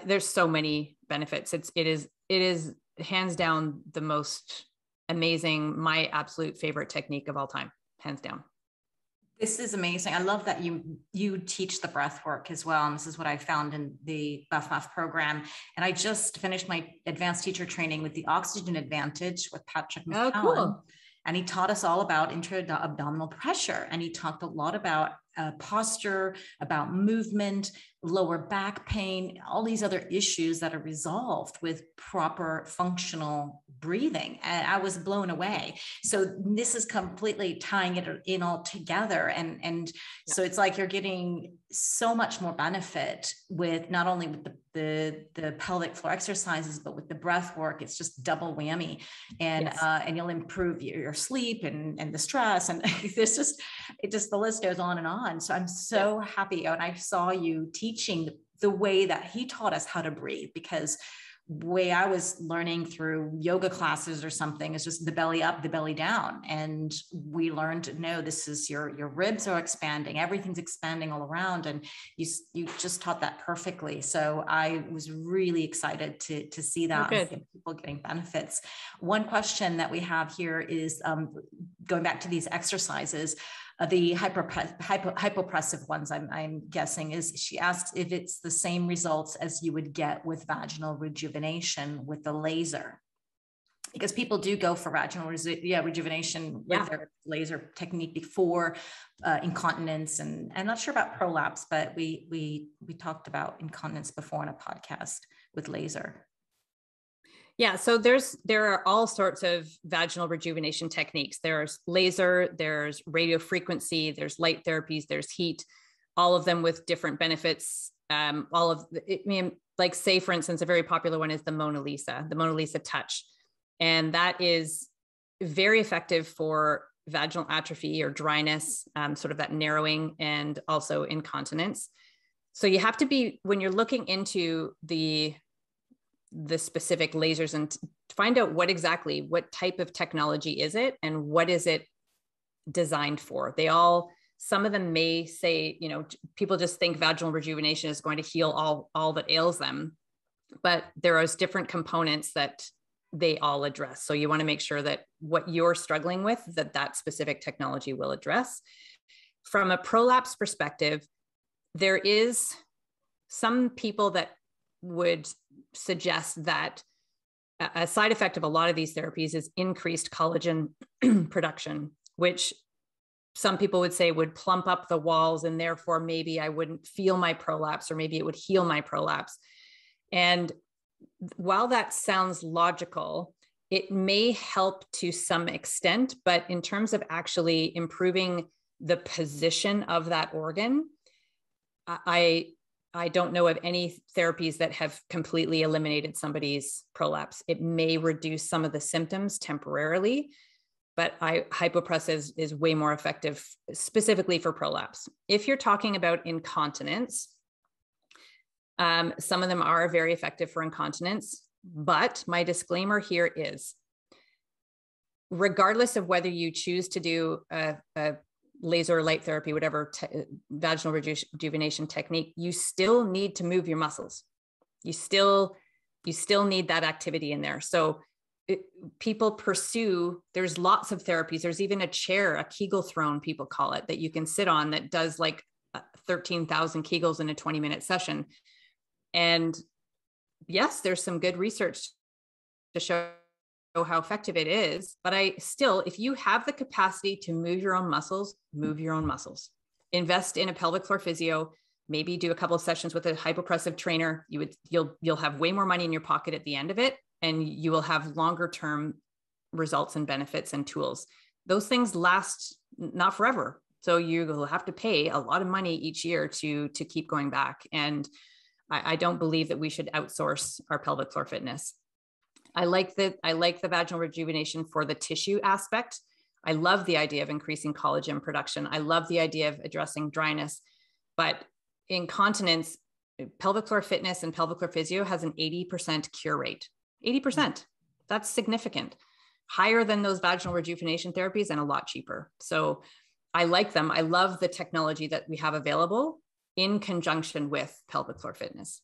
There's so many benefits. It is hands down the most amazing, my absolute favorite technique of all time, hands down. This is amazing. I love that you teach the breath work as well. And this is what I found in the Buff Muff program. And I just finished my advanced teacher training with the Oxygen Advantage with Patrick McCallum. Oh, cool. And he taught us all about intra-abdominal pressure. And he talked a lot about posture, about movement, lower back pain, all these other issues that are resolved with proper functional breathing. And I was blown away. So this is completely tying it in all together. And so it's like you're getting so much more benefit with not only with the pelvic floor exercises, but with the breath work. It's just double whammy. And yes. And you'll improve your sleep and the stress. And the list goes on and on. So I'm so happy. And I saw you teaching the way that he taught us how to breathe, because way I was learning through yoga classes or something is just the belly up, the belly down. And we learned, no, this is your ribs are expanding, everything's expanding all around. And you just taught that perfectly. So I was really excited to see that and see people getting benefits. One question that we have here is going back to these exercises. The hyper-pressive ones, I'm guessing, is she asks if it's the same results as you would get with vaginal rejuvenation with the laser, because people do go for vaginal rejuvenation with their laser technique before incontinence, and I'm not sure about prolapse, but we talked about incontinence before on a podcast with laser. Yeah, so there are all sorts of vaginal rejuvenation techniques. There's laser, there's radio frequency, there's light therapies, there's heat, all of them with different benefits. Like say, for instance, a very popular one is the Mona Lisa touch. And that is very effective for vaginal atrophy or dryness, sort of that narrowing, and also incontinence. So you have to be, when you're looking into the specific lasers, and find out what type of technology is it and what is it designed for. Some of them may say, people just think vaginal rejuvenation is going to heal all that ails them, but there are different components that they all address. So you want to make sure that what you're struggling with, that specific technology will address. From a prolapse perspective, there is some people that would suggest that a side effect of a lot of these therapies is increased collagen production, which some people would say would plump up the walls, and therefore maybe I wouldn't feel my prolapse, or maybe it would heal my prolapse. And while that sounds logical, it may help to some extent, but in terms of actually improving the position of that organ, I don't know of any therapies that have completely eliminated somebody's prolapse. It may reduce some of the symptoms temporarily, but hyper-pressive is way more effective specifically for prolapse. If you're talking about incontinence, Some of them are very effective for incontinence, but my disclaimer here is, regardless of whether you choose to do a laser light therapy, whatever vaginal rejuvenation technique, you still need to move your muscles. You still need that activity in there. So people pursue, there's lots of therapies. There's even a chair, a Kegel throne, people call it, that you can sit on that does like 13,000 Kegels in a 20-minute session. And yes, there's some good research to show how effective it is, but if you have the capacity to move your own muscles, move your own muscles. Invest in a pelvic floor physio, maybe do a couple of sessions with a hyper-pressive trainer. You'll have way more money in your pocket at the end of it, and you will have longer term results and benefits and tools. Those things last not forever. So you will have to pay a lot of money each year to keep going back. And I don't believe that we should outsource our pelvic floor fitness. I like the vaginal rejuvenation for the tissue aspect. I love the idea of increasing collagen production. I love the idea of addressing dryness, but incontinence, pelvic floor fitness and pelvic floor physio has an 80% cure rate. 80%. That's significant. Higher than those vaginal rejuvenation therapies and a lot cheaper. So I like them. I love the technology that we have available in conjunction with pelvic floor fitness.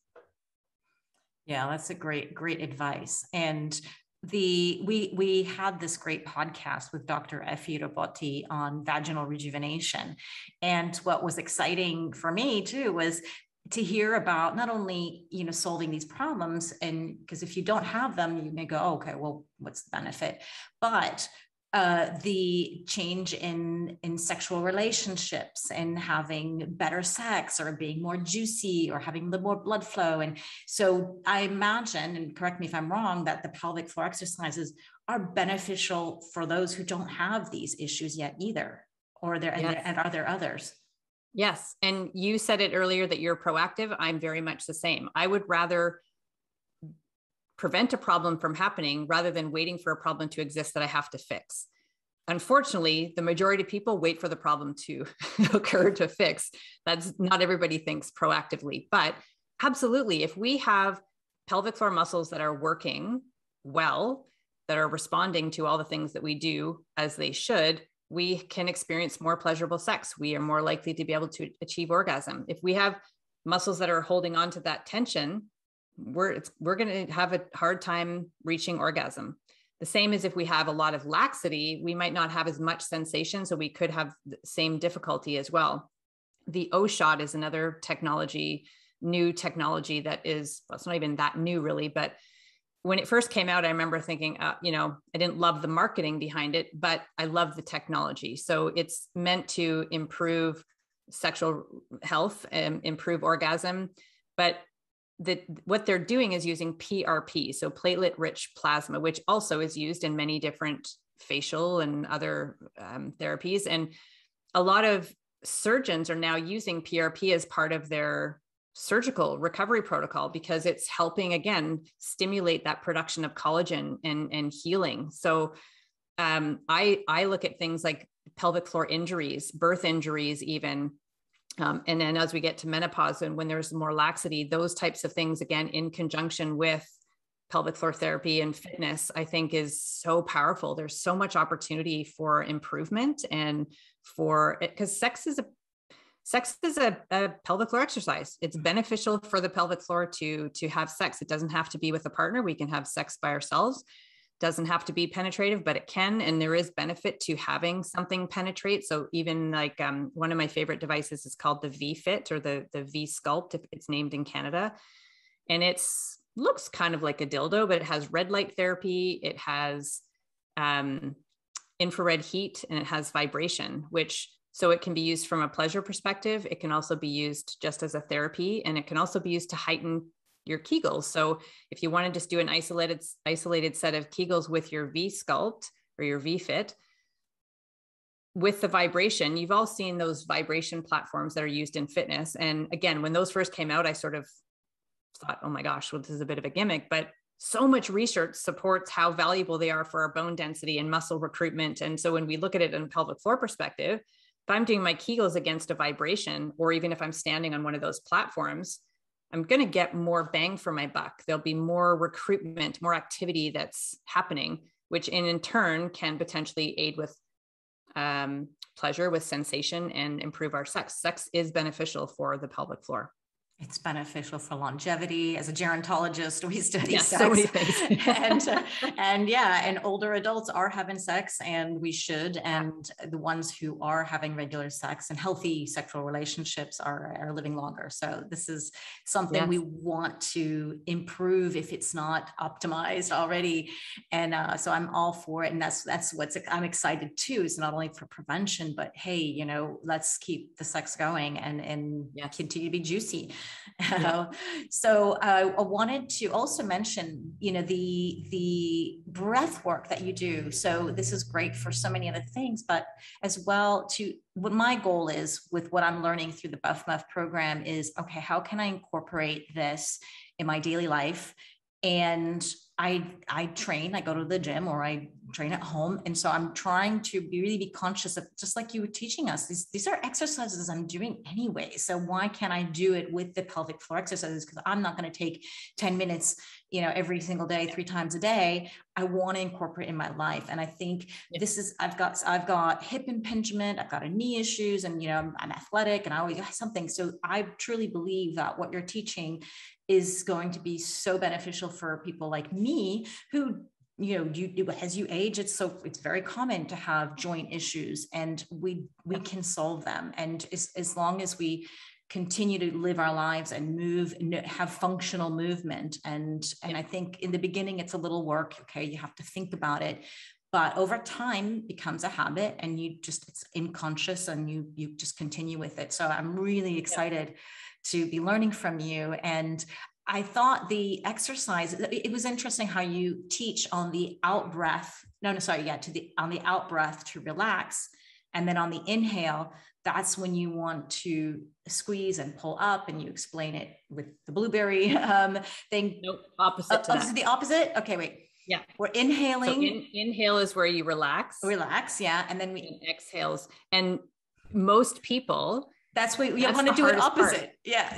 Yeah, that's a great advice. And we had this great podcast with Dr. Kim Vopny on vaginal rejuvenation. And what was exciting for me too was to hear about not only, solving these problems, and because if you don't have them, you may go, oh, okay, well, what's the benefit? But the change in sexual relationships and having better sex or being more juicy or having the more blood flow. And so I imagine, and correct me if I'm wrong, that the pelvic floor exercises are beneficial for those who don't have these issues yet either, or and are there others? Yes. And you said it earlier that you're proactive. I'm very much the same. I would rather prevent a problem from happening rather than waiting for a problem to exist that I have to fix. Unfortunately, the majority of people wait for the problem to occur to fix. That's not everybody thinks proactively, but absolutely. If we have pelvic floor muscles that are working well, that are responding to all the things that we do as they should, we can experience more pleasurable sex. We are more likely to be able to achieve orgasm. If we have muscles that are holding on to that tension, we're going to have a hard time reaching orgasm. The same as if we have a lot of laxity, we might not have as much sensation. So we could have the same difficulty as well. The O shot is another new technology that is, well, it's not even that new really, but when it first came out, I remember thinking, I didn't love the marketing behind it, but I love the technology. So it's meant to improve sexual health and improve orgasm, but what they're doing is using PRP, so platelet-rich plasma, which also is used in many different facial and other therapies. And a lot of surgeons are now using PRP as part of their surgical recovery protocol because it's helping, again, stimulate that production of collagen and healing. So I look at things like pelvic floor injuries, birth injuries even, and then as we get to menopause and when there's more laxity, those types of things, again, in conjunction with pelvic floor therapy and fitness, I think is so powerful. There's so much opportunity for improvement and because sex is a pelvic floor exercise. It's beneficial for the pelvic floor to have sex. It doesn't have to be with a partner. We can have sex by ourselves. Doesn't have to be penetrative, but it can. And there is benefit to having something penetrate. So even like one of my favorite devices is called the V-Fit or the V-Sculpt, if it's named in Canada. And looks kind of like a dildo, but it has red light therapy. It has infrared heat and it has vibration, so it can be used from a pleasure perspective. It can also be used just as a therapy, and it can also be used to heighten your Kegels. So if you want to just do an isolated set of Kegels with your V-Sculpt or your V-Fit, with the vibration, you've all seen those vibration platforms that are used in fitness. And again, when those first came out, I sort of thought, oh my gosh, well, this is a bit of a gimmick, but so much research supports how valuable they are for our bone density and muscle recruitment. And so when we look at it in a pelvic floor perspective, if I'm doing my Kegels against a vibration, or even if I'm standing on one of those platforms, I'm going to get more bang for my buck. There'll be more recruitment, more activity that's happening, which in turn can potentially aid with pleasure, with sensation, and improve our sex. Sex is beneficial for the pelvic floor. It's beneficial for longevity. As a gerontologist, we study sex. So many things. and older adults are having sex, and we should. And the ones who are having regular sex and healthy sexual relationships are living longer. So this is something we want to improve if it's not optimized already. And so I'm all for it. And that's what I'm excited too, is not only for prevention, but hey, you know, let's keep the sex going and continue to be juicy. So I wanted to also mention, you know, the breath work that you do. So this is great for so many other things, but as well to what my goal is with what I'm learning through the Buff Muff program is, okay, how can I incorporate this in my daily life? And I train, I go to the gym or I train at home. And so I'm trying to really be conscious of, just like you were teaching us, these are exercises I'm doing anyway. So why can't I do it with the pelvic floor exercises? Because I'm not going to take 10 minutes, you know, every single day, 3 times a day. I want to incorporate in my life. And I think this is, I've got hip impingement, I've got a knee issues, and, you know, I'm athletic and I always have something. So I truly believe that what you're teaching is going to be so beneficial for people like me who, you know, as you age, it's very common to have joint issues, and we can solve them. And as long as we continue to live our lives and move, have functional movement. And I think in the beginning, it's a little work. Okay. You have to think about it, but over time it becomes a habit, and it's unconscious, and you just continue with it. So I'm really excited to be learning from you. And I thought the exercise, it was interesting how you teach on the out breath. On the out breath to relax. And then on the inhale, that's when you want to squeeze and pull up, and you explain it with the blueberry thing. Nope, opposite to that. Is it the opposite? Okay, wait. Yeah. We're inhaling. So inhale is where you relax. Relax, yeah. And then exhales. And most people... That's what we want to do it opposite. Part. Yeah.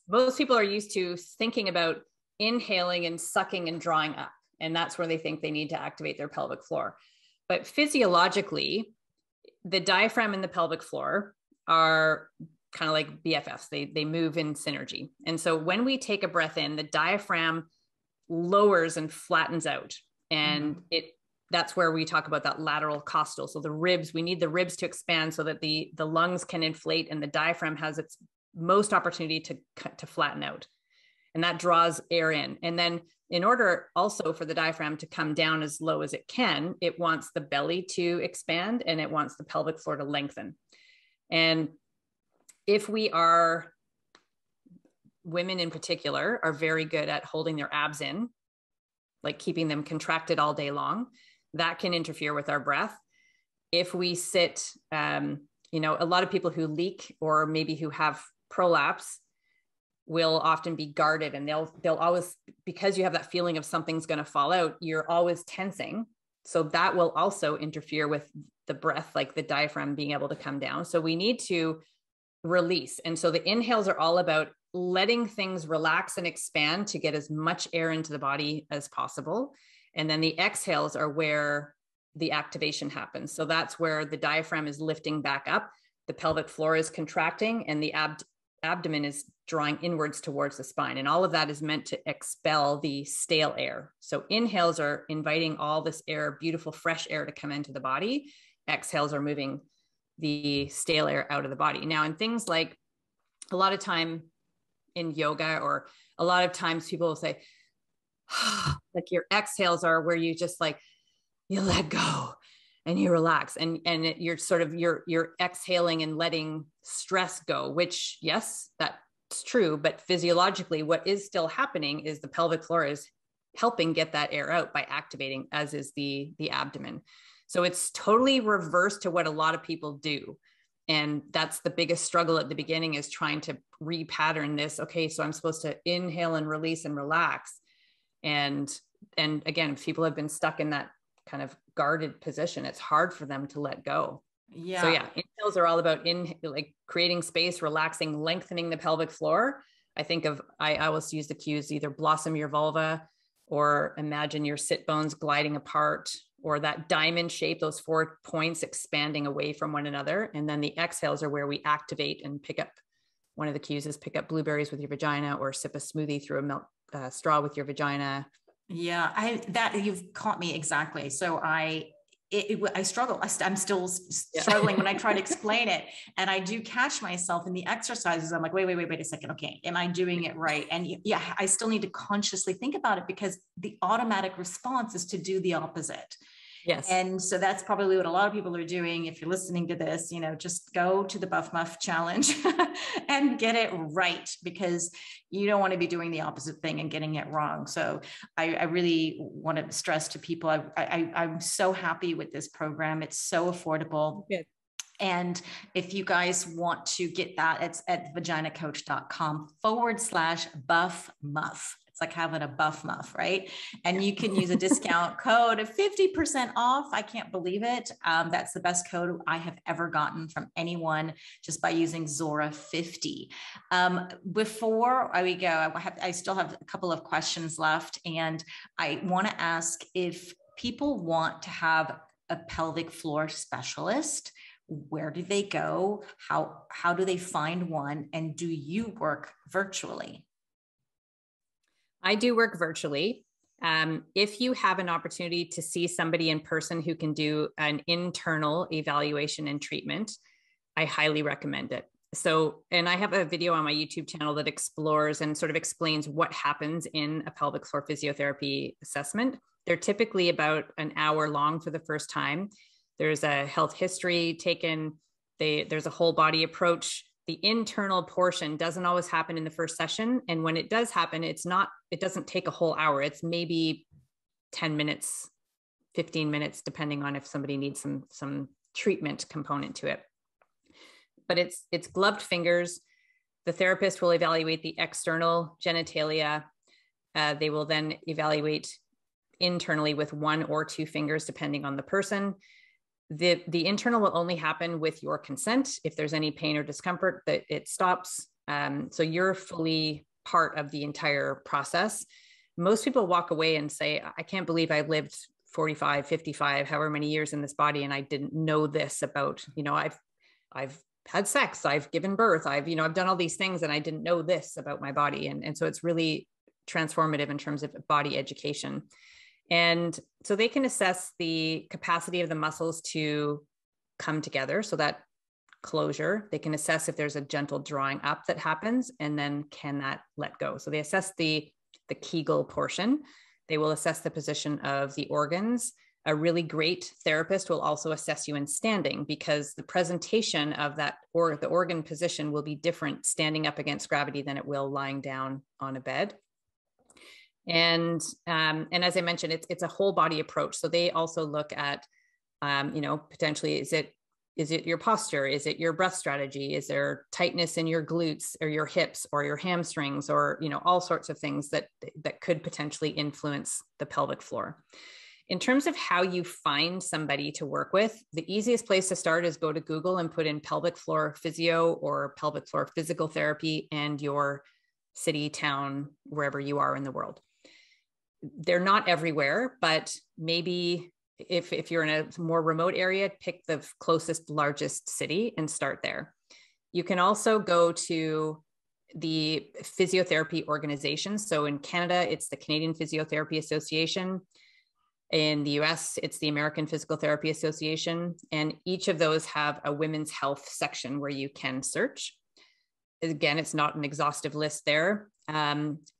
Most people are used to thinking about inhaling and sucking and drawing up. And that's where they think they need to activate their pelvic floor. But physiologically, the diaphragm and the pelvic floor are kind of like BFFs. They move in synergy. And so when we take a breath in, the diaphragm lowers and flattens out. And that's where we talk about that lateral costal. So the ribs, we need the ribs to expand so that the lungs can inflate, and the diaphragm has its most opportunity to flatten out. And that draws air in. And then in order also for the diaphragm to come down as low as it can, it wants the belly to expand, and it wants the pelvic floor to lengthen. And if women in particular are very good at holding their abs in, like keeping them contracted all day long, that can interfere with our breath. If we sit, a lot of people who leak or maybe who have prolapse will often be guarded, and they'll always, because you have that feeling of something's going to fall out, you're always tensing. So that will also interfere with the breath, like the diaphragm being able to come down. So we need to release. And so the inhales are all about letting things relax and expand to get as much air into the body as possible. And then the exhales are where the activation happens. So that's where the diaphragm is lifting back up, the pelvic floor is contracting, and the abdomen is drawing inwards towards the spine. And all of that is meant to expel the stale air. So inhales are inviting all this air, beautiful fresh air, to come into the body. Exhales are moving the stale air out of the body. Now, in things like a lot of time in yoga, or a lot of times people will say, like your exhales are where you just like, you let go and you relax, and you're sort of, you're exhaling and letting stress go, which yes, that's true. But physiologically, what is still happening is the pelvic floor is helping get that air out by activating, as is the abdomen. So it's totally reverse to what a lot of people do. And that's the biggest struggle at the beginning, is trying to repattern this. Okay, so I'm supposed to inhale and release and relax. And again, if people have been stuck in that kind of guarded position, it's hard for them to let go. Yeah. So yeah, inhale exhales are all about like creating space, relaxing, lengthening the pelvic floor. I always use the cues, either blossom your vulva or imagine your sit bones gliding apart, or that diamond shape, those 4 points expanding away from one another. And then the exhales are where we activate and pick up. One of the cues is pick up blueberries with your vagina, or sip a smoothie through a milk straw with your vagina. Yeah, that you've caught me exactly. So I struggle. I'm still struggling when I try to explain it. And I do catch myself in the exercises. I'm like, wait a second. Okay. Am I doing it right? And yeah, I still need to consciously think about it, because the automatic response is to do the opposite. Yes. And so that's probably what a lot of people are doing. If you're listening to this, just go to the Buff Muff challenge and get it right, because you don't want to be doing the opposite thing and getting it wrong. So I really want to stress to people, I'm so happy with this program. It's so affordable. Good. And if you guys want to get that, it's at vaginacoach.com/Buff Muff. It's like having a Buff Muff, right? And you can use a discount code of 50% off. I can't believe it. That's the best code I have ever gotten from anyone, just by using Zora50. Before we go, I still have a couple of questions left. And I want to ask, if people want to have a pelvic floor specialist, where do they go? How do they find one? And do you work virtually? I do work virtually. If you have an opportunity to see somebody in person who can do an internal evaluation and treatment, I highly recommend it. So, and I have a video on my YouTube channel that explores and sort of explains what happens in a pelvic floor physiotherapy assessment. They're typically about an hour long for the first time. There's a health history taken. There's a whole body approach. The internal portion doesn't always happen in the first session. And when it does happen, it doesn't take a whole hour. It's maybe 10 minutes, 15 minutes, depending on if somebody needs some treatment component to it. But it's gloved fingers. The therapist will evaluate the external genitalia. They will then evaluate internally with 1 or 2 fingers, depending on the person. The internal will only happen with your consent. If there's any pain or discomfort, that it stops. So you're fully part of the entire process. Most people walk away and say, I can't believe I lived 45, 55, however many years in this body, and I didn't know this about, I've had sex, I've given birth, I've done all these things, and I didn't know this about my body. And so it's really transformative in terms of body education. And so they can assess the capacity of the muscles to come together. So that closure, they can assess if there's a gentle drawing up that happens, and then can that let go. So they assess the Kegel portion. They will assess the position of the organs. A really great therapist will also assess you in standing, because the presentation of that, or the organ position, will be different standing up against gravity than it will lying down on a bed. And as I mentioned, it's a whole body approach. So they also look at, potentially, is it your posture? Is it your breath strategy? Is there tightness in your glutes or your hips or your hamstrings, or, all sorts of things that could potentially influence the pelvic floor. In terms of how you find somebody to work with, the easiest place to start is go to Google and put in pelvic floor physio or pelvic floor physical therapy and your city, town, wherever you are in the world. They're not everywhere, but maybe if you're in a more remote area, pick the closest, largest city and start there. You can also go to the physiotherapy organizations. So in Canada, it's the Canadian Physiotherapy Association. In the US, it's the American Physical Therapy Association. And each of those have a women's health section where you can search. Again, it's not an exhaustive list there.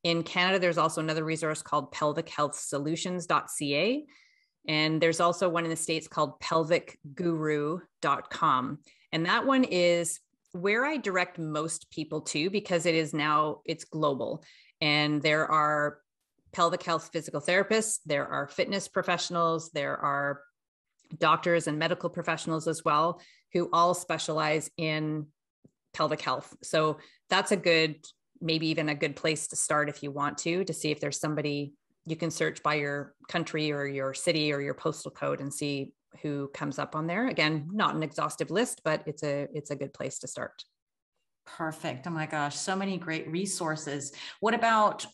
In Canada, there's also another resource called pelvichealthsolutions.ca. And there's also one in the States called pelvicguru.com. And that one is where I direct most people to, because it's global. And there are pelvic health physical therapists, there are fitness professionals, there are doctors and medical professionals as well, who all specialize in pelvic health. So that's maybe even a good place to start if you want to see if there's somebody. You can search by your country or your city or your postal code and see who comes up on there. Again, not an exhaustive list, but it's a good place to start. Perfect. Oh my gosh, so many great resources. What about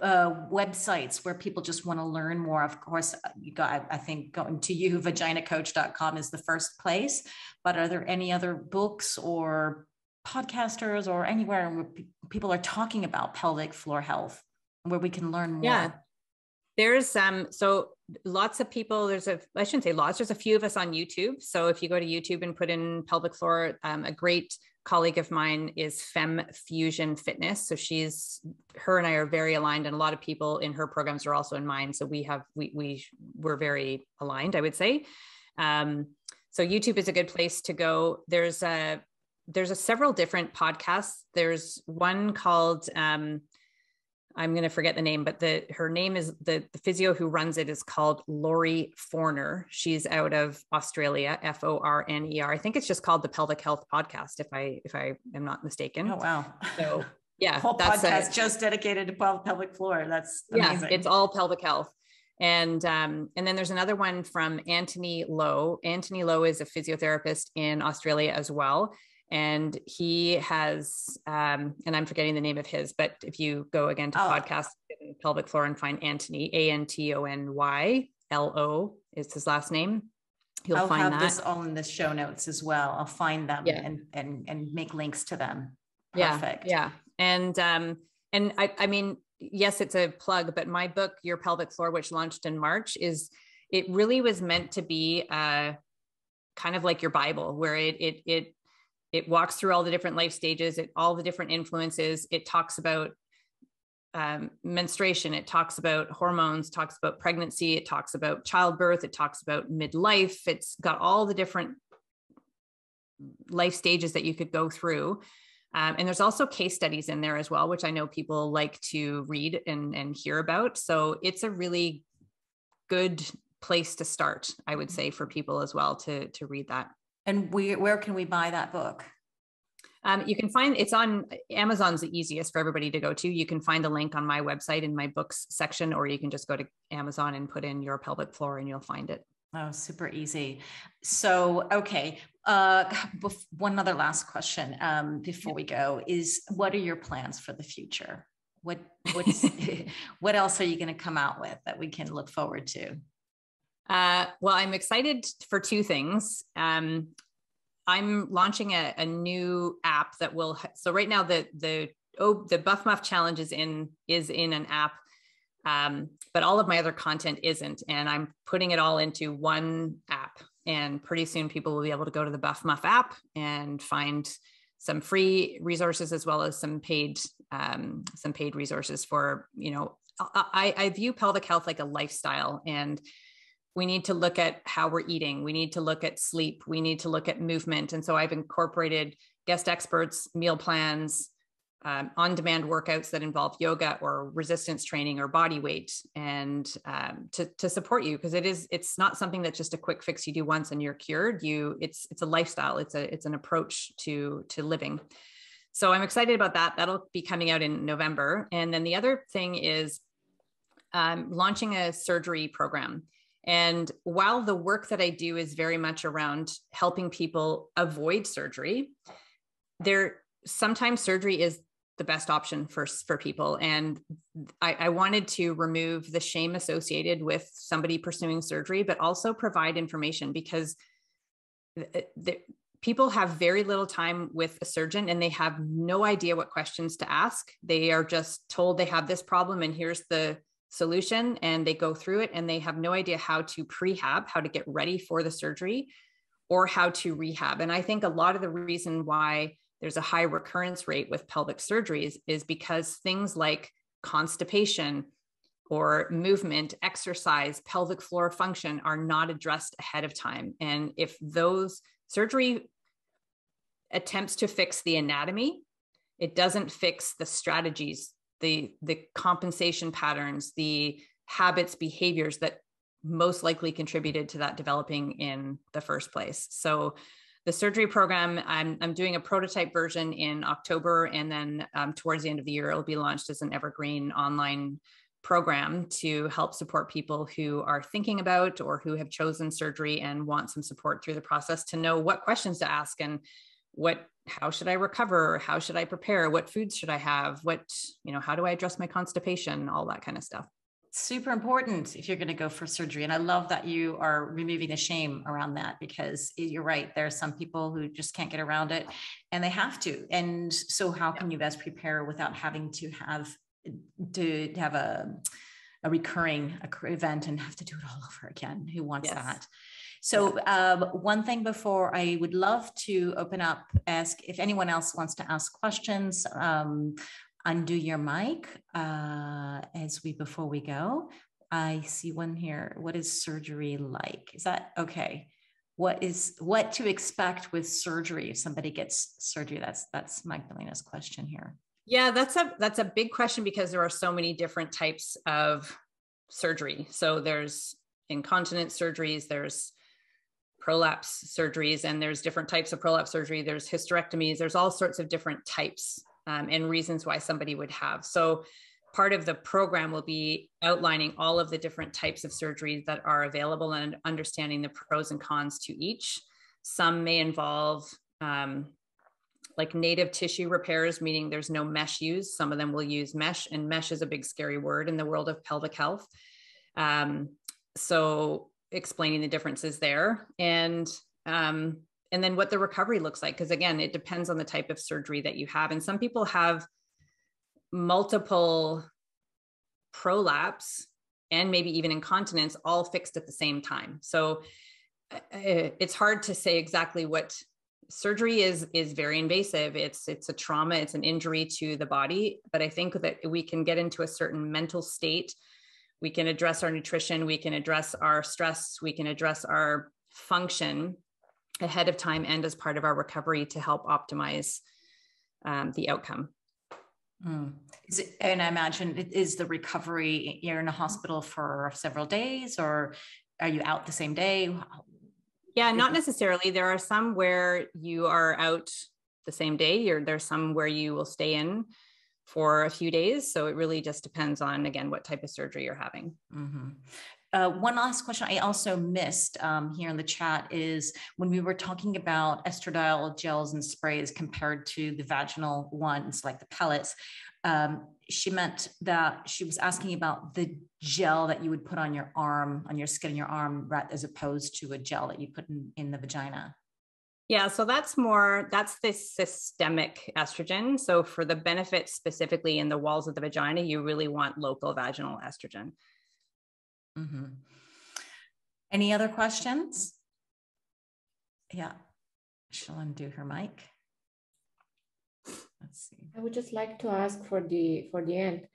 websites where people just want to learn more? Of course, I think going to you, vaginacoach.com is the first place, but are there any other books or podcasters or anywhere where people are talking about pelvic floor health where we can learn more? Yeah, there's so lots of people, I shouldn't say lots, there's a few of us on YouTube. So if you go to YouTube and put in pelvic floor, a great colleague of mine is Fem Fusion Fitness. So her and I are very aligned, and a lot of people in her programs are also in mine. So we're very aligned, I would say. So YouTube is a good place to go. There's several different podcasts. There's one called, I'm going to forget the name, but her name is the physio who runs it is called Lori Forner. She's out of Australia, Forner. I think it's just called the Pelvic Health Podcast, if I am not mistaken. Oh, wow. So yeah, whole podcast just dedicated to pelvic floor. That's amazing. Yeah, it's all pelvic health. And then there's another one from Anthony Lowe. Anthony Lowe is a physiotherapist in Australia as well. And he has, and I'm forgetting the name of his, but if you go again to podcast pelvic floor and find Anthony, ANTONYLO is his last name. I'll have this all in the show notes as well. I'll find them and make links to them. Perfect. Yeah. And I mean, yes, it's a plug, but my book, Your Pelvic Floor, which launched in March, it really was meant to be kind of like your Bible, where it walks through all the different life stages, all the different influences. It talks about menstruation. It talks about hormones, talks about pregnancy. It talks about childbirth. It talks about midlife. It's got all the different life stages that you could go through. And there's also case studies in there as well, which I know people like to read and hear about. So it's a really good place to start, I would say, for people as well to read that. And where can we buy that book? You can find it's on Amazon's the easiest for everybody to go to. You can find a link on my website in my books section, or you can just go to Amazon and put in Your Pelvic Floor and you'll find it. Oh, super easy. So, okay. One other last question before we go is, what are your plans for the future? What else are you going to come out with that we can look forward to? Well, I'm excited for two things. I'm launching a new app that will, so right now the Buff Muff challenge is in an app, but all of my other content isn't, and I'm putting it all into one app, and pretty soon people will be able to go to the Buff Muff app and find some free resources as well as some paid resources for, I view pelvic health like a lifestyle, and we need to look at how we're eating. We need to look at sleep. We need to look at movement. And so I've incorporated guest experts, meal plans, on-demand workouts that involve yoga or resistance training or body weight, and to support you, because it's not something that's just a quick fix you do once and you're cured. It's a lifestyle. It's an approach to living. So I'm excited about that. That'll be coming out in November. And then the other thing is launching a surgery program. And while the work that I do is very much around helping people avoid surgery, sometimes surgery is the best option for people. And I wanted to remove the shame associated with somebody pursuing surgery, but also provide information, because people have very little time with a surgeon and they have no idea what questions to ask. They are just told they have this problem and here's the solution, and they go through it and they have no idea how to prehab, how to get ready for the surgery, or how to rehab. And I think a lot of the reason why there's a high recurrence rate with pelvic surgeries is because things like constipation or movement, exercise, pelvic floor function are not addressed ahead of time. And if those surgery attempts to fix the anatomy, it doesn't fix the strategies, the compensation patterns, the habits, behaviors that most likely contributed to that developing in the first place. So the surgery program, I'm doing a prototype version in October, and then towards the end of the year, it'll be launched as an evergreen online program to help support people who are thinking about or who have chosen surgery and want some support through the process to know what questions to ask and how should I recover? How should I prepare? What foods should I have? How do I address my constipation? All that kind of stuff. Super important if you're going to go for surgery. And I love that you are removing the shame around that, because you're right. There are some people who just can't get around it and they have to. And so how can you best prepare without having to have a recurring event and have to do it all over again? Who wants that? So one thing before I would love to open up, ask if anyone else wants to ask questions, undo your mic before we go. I see one here. What is surgery like? Is that okay? What to expect with surgery if somebody gets surgery? That's Magdalena's question here. Yeah, that's a big question because there are so many different types of surgery. So there's incontinence surgeries, there's prolapse surgeries, and there's different types of prolapse surgery. There's hysterectomies. There's all sorts of different types and reasons why somebody would have. So part of the program will be outlining all of the different types of surgeries that are available and understanding the pros and cons to each. Some may involve like native tissue repairs, meaning there's no mesh used. Some of them will use mesh, and mesh is a big scary word in the world of pelvic health. So explaining the differences there, and then what the recovery looks like. Because again, it depends on the type of surgery that you have. And some people have multiple prolapse and maybe even incontinence all fixed at the same time. So it's hard to say exactly what surgery is very invasive. It's a trauma, it's an injury to the body. But I think that we can get into a certain mental state. We can address our nutrition, we can address our stress, we can address our function ahead of time and as part of our recovery to help optimize the outcome. And I imagine is the recovery, you're in a hospital for several days, or are you out the same day? Yeah, not necessarily. There are some where you are out the same day, there's some where you will stay in for a few days. So it really just depends on, again, what type of surgery you're having. Mm-hmm. One last question I also missed here in the chat is when we were talking about estradiol gels and sprays compared to the vaginal ones, like the pellets, she meant that she was asking about the gel that you would put on your arm, on your skin, in your arm, as opposed to a gel that you put in the vagina. Yeah, so that's the systemic estrogen. So for the benefit specifically in the walls of the vagina, you really want local vaginal estrogen. Mm-hmm. Any other questions? Yeah, she'll undo her mic. Let's see. I would just like to ask for the end,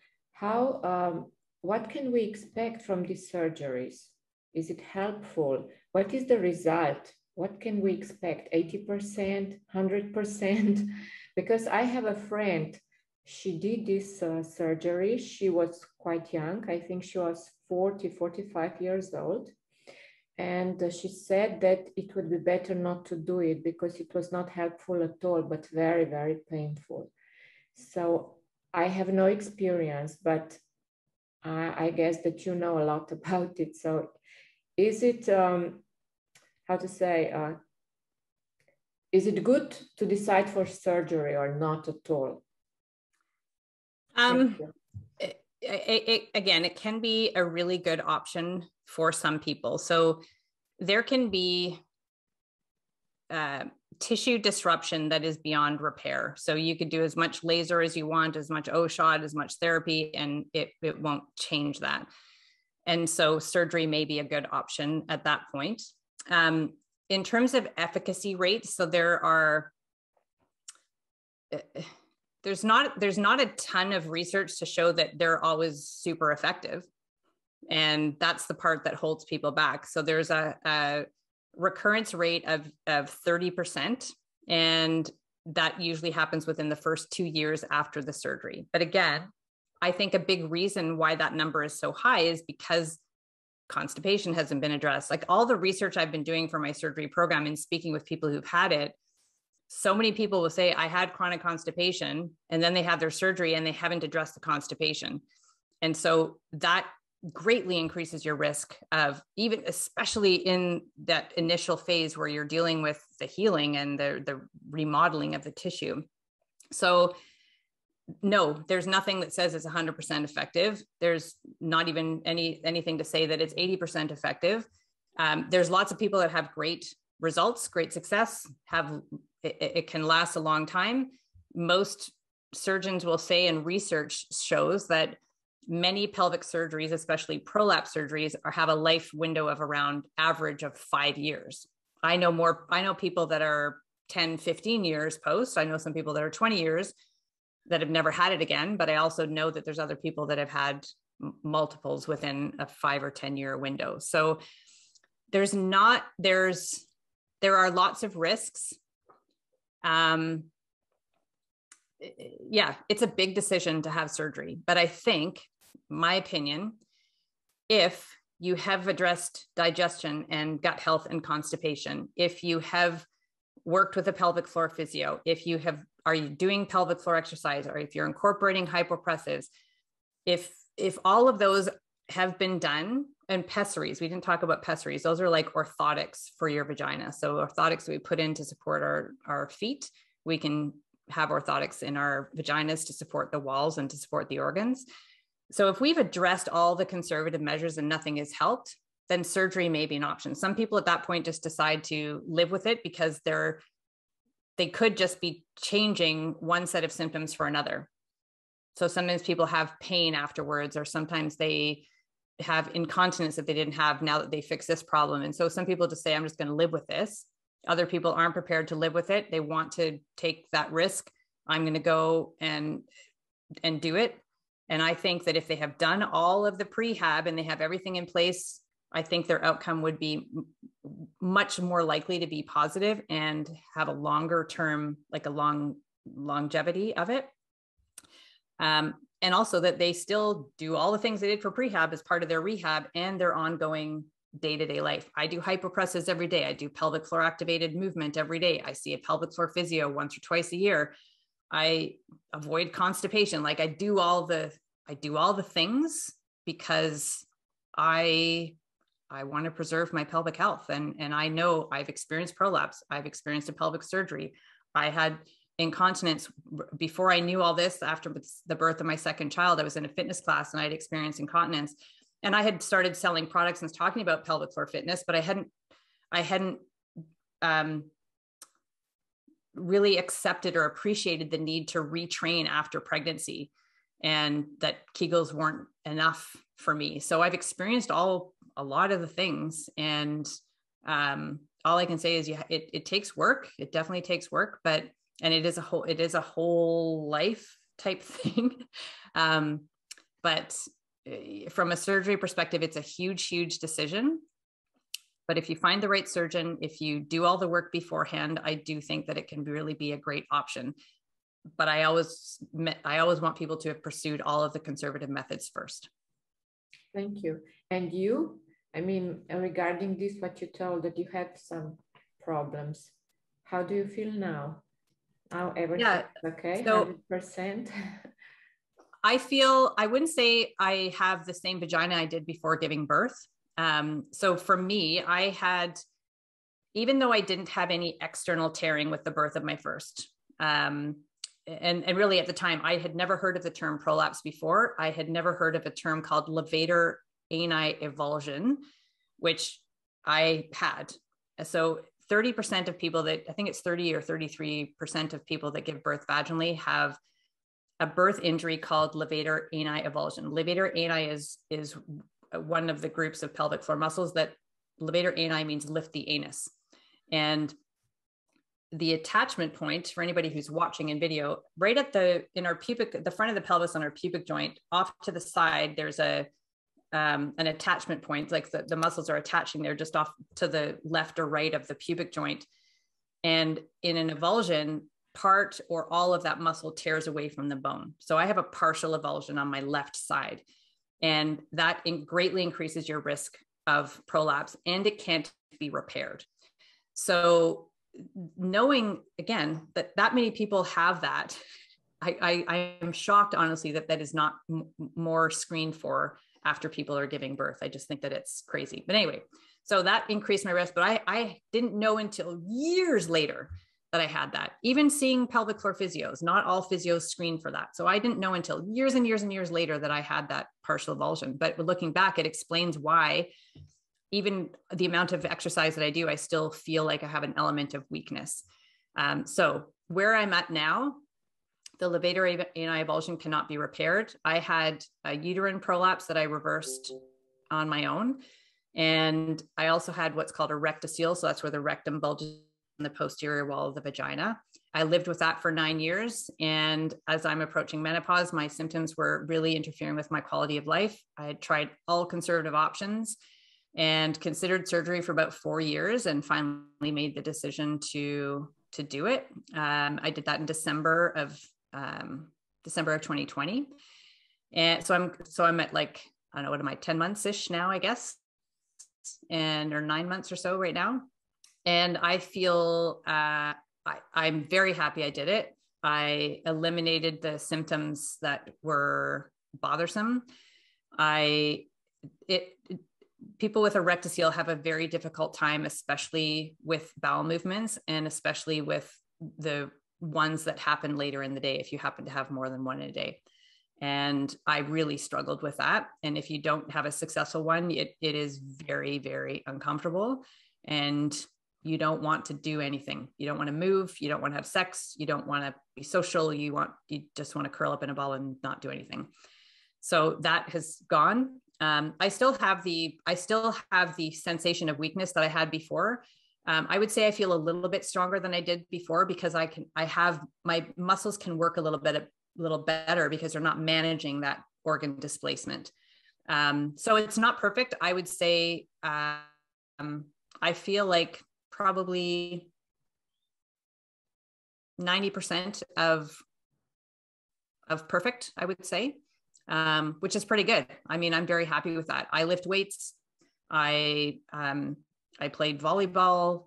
what can we expect from these surgeries? Is it helpful? What is the result? What can we expect? 80%, 100%? Because I have a friend, she did this surgery. She was quite young. I think she was 45 years old. And she said that it would be better not to do it because it was not helpful at all, but very, very painful. So I have no experience, but I guess that you know a lot about it. So is it, is it good to decide for surgery or not at all? Again, it can be a really good option for some people. So there can be tissue disruption that is beyond repair. So you could do as much laser as you want, as much O-shot, as much therapy, and it won't change that. And so surgery may be a good option at that point. In terms of efficacy rates, so there's not a ton of research to show that they're always super effective. And that's the part that holds people back. So there's a recurrence rate of 30%. And that usually happens within the first 2 years after the surgery. But again, I think a big reason why that number is so high is because constipation hasn't been addressed. Like all the research I've been doing for my surgery program and speaking with people who've had it, so many people will say, I had chronic constipation, and then they have their surgery and they haven't addressed the constipation. And so that greatly increases your risk of, even especially in that initial phase where you're dealing with the healing and the remodeling of the tissue. So no, there's nothing that says it's 100% effective. There's not even anything to say that it's 80% effective. There's lots of people that have great results, great success, it can last a long time. Most surgeons will say, and research shows that many pelvic surgeries, especially prolapse surgeries, have a life window of around average of 5 years. I know people that are 10, 15 years post. I know some people that are 20 years that have never had it again, but I also know that there's other people that have had multiples within a 5 or 10 year window. So there are lots of risks. Yeah, it's a big decision to have surgery, but I think, my opinion, if you have addressed digestion and gut health and constipation, if you have worked with a pelvic floor physio, are you doing pelvic floor exercise, or if you're incorporating hyper-pressives, if all of those have been done, and pessaries, we didn't talk about pessaries. Those are like orthotics for your vagina. So orthotics we put in to support our feet. We can have orthotics in our vaginas to support the walls and to support the organs. So if we've addressed all the conservative measures and nothing has helped, then surgery may be an option. Some people at that point just decide to live with it because they could just be changing one set of symptoms for another. So sometimes people have pain afterwards, or sometimes they have incontinence that they didn't have now that they fix this problem. And so some people just say, I'm just going to live with this. Other people aren't prepared to live with it. They want to take that risk. I'm going to go and do it. And I think that if they have done all of the prehab and they have everything in place, I think their outcome would be much more likely to be positive and have a longer term, like a long longevity of it. And also that they still do all the things they did for prehab as part of their rehab and their ongoing day-to-day life. I do hyper-pressives every day. I do pelvic floor activated movement every day. I see a pelvic floor physio once or twice a year. I avoid constipation. Like I do all the things because I want to preserve my pelvic health. And I know I've experienced prolapse. I've experienced a pelvic surgery. I had incontinence before I knew all this. After the birth of my second child, I was in a fitness class and I'd experienced incontinence, and I had started selling products and talking about pelvic floor fitness, but I hadn't really accepted or appreciated the need to retrain after pregnancy, and that Kegels weren't enough for me. So I've experienced a lot of the things, and all I can say is, it takes work. It definitely takes work, and it is a whole life type thing. But from a surgery perspective, it's a huge, huge decision. But if you find the right surgeon, if you do all the work beforehand, I do think that it can really be a great option. But I always want people to have pursued all of the conservative methods first. Thank you. And you, I mean, regarding this, what you told that you had some problems, how do you feel now? Now everything's okay, so 100%? I wouldn't say I have the same vagina I did before giving birth. So for me, even though I didn't have any external tearing with the birth of my first, and really at the time, I had never heard of the term prolapse before. I had never heard of a term called levator ani avulsion, which I had. So 30% of people I think it's 30 or 33% of people that give birth vaginally have a birth injury called levator ani avulsion. Levator ani is one of the groups of pelvic floor muscles that levator ani means lift the anus. And the attachment point for anybody who's watching in video, right at the front of the pelvis on our pubic joint, off to the side, there's an attachment point, like the muscles are attaching there just off to the left or right of the pubic joint. And in an avulsion, part or all of that muscle tears away from the bone. So I have a partial avulsion on my left side, and that greatly increases your risk of prolapse, and it can't be repaired. So knowing again that many people have that, I am shocked, honestly, that that is not more screened for after people are giving birth. I just think that it's crazy. But anyway, so that increased my risk, but I didn't know until years later that I had that. Even seeing pelvic floor physios, not all physios screen for that. So I didn't know until years and years and years later that I had that partial avulsion. But looking back, it explains why even the amount of exercise that I do, I still feel like I have an element of weakness. So where I'm at now, the levator ani avulsion cannot be repaired. I had a uterine prolapse that I reversed on my own. And I also had what's called a rectocele. So that's where the rectum bulges in the posterior wall of the vagina. I lived with that for 9 years. And as I'm approaching menopause, my symptoms were really interfering with my quality of life. I had tried all conservative options and considered surgery for about 4 years and finally made the decision to do it. I did that in December of 2020. And so I'm at like, I don't know, what am I, 10 months ish now, I guess, or 9 months or so right now. And I feel, I'm very happy I did it. I eliminated the symptoms that were bothersome. People with a rectocele have a very difficult time, especially with bowel movements and especially with the ones that happen later in the day, if you happen to have more than one in a day. And I really struggled with that. And if you don't have a successful one, it is very, very uncomfortable. And you don't want to do anything. You don't want to move. You don't want to have sex. You don't want to be social. You just want to curl up in a ball and not do anything. So that has gone. I still have the sensation of weakness that I had before. I would say I feel a little bit stronger than I did before because my muscles can work a little better because they're not managing that organ displacement. So it's not perfect. I would say, I feel like probably 90% of perfect, I would say. Which is pretty good. I mean, I'm very happy with that. I lift weights. I played volleyball.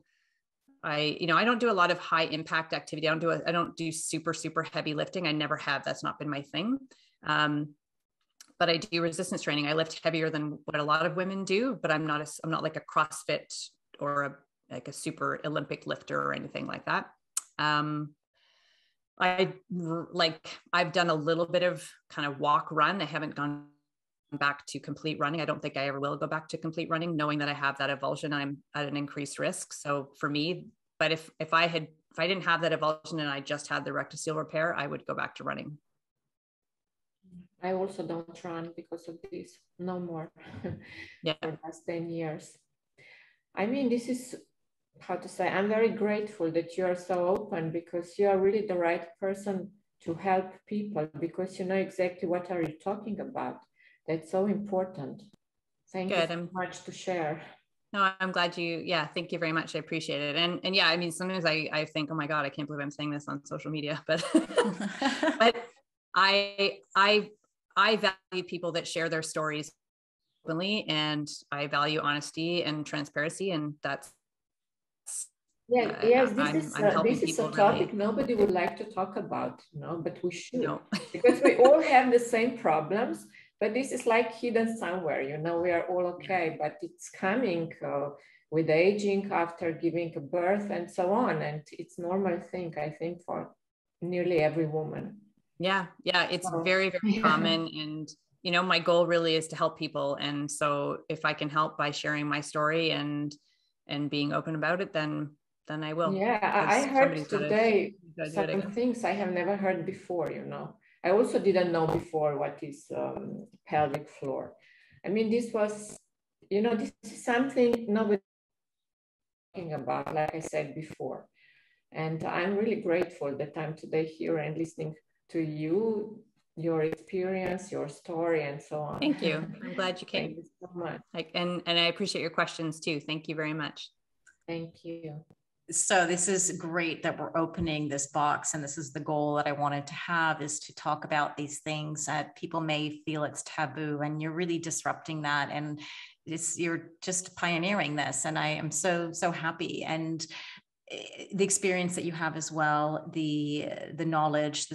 I don't do a lot of high impact activity. I don't do super, super heavy lifting. I never have. That's not been my thing. But I do resistance training. I lift heavier than what a lot of women do, but I'm not like a CrossFit or a super Olympic lifter or anything like that. I've done a little bit of kind of walk run. I haven't gone back to complete running. I don't think I ever will go back to complete running, knowing that I have that avulsion. I'm at an increased risk. So for me, but if I didn't have that avulsion and I just had the rectocele repair, I would go back to running. I also don't run because of this. No more. Yeah. For the last 10 years. I mean, this is how to say, I'm very grateful that you are so open because you are really the right person to help people because you know exactly what are you talking about. That's so important. Thank you so much to share. No, I'm glad thank you very much. I appreciate it. And yeah, I mean, sometimes I think, oh my God, I can't believe I'm saying this on social media, but, but I value people that share their stories openly, and I value honesty and transparency. And that's, yes, this is a topic really. Nobody would like to talk about, but we should, because we all have the same problems, but this is like hidden somewhere, we are all okay, but it's coming with aging after giving a birth and so on. And it's normal thing, I think, for nearly every woman. Yeah. It's very, very common. And, my goal really is to help people. And so if I can help by sharing my story and being open about it, then I will. Yeah, I heard today some things I have never heard before, I also didn't know before what is pelvic floor. I mean, this was, this is something nobody talking about, like I said before. And I'm really grateful that I'm today here and listening to you, your experience, your story, and so on. Thank you. I'm glad you came. Thank you so much. And I appreciate your questions too. Thank you very much. Thank you. So this is great that we're opening this box, and this is the goal that I wanted to have, is to talk about these things that people may feel it's taboo, and you're really disrupting that, and you're just pioneering this, and I am so happy. And the experience that you have as well, the knowledge,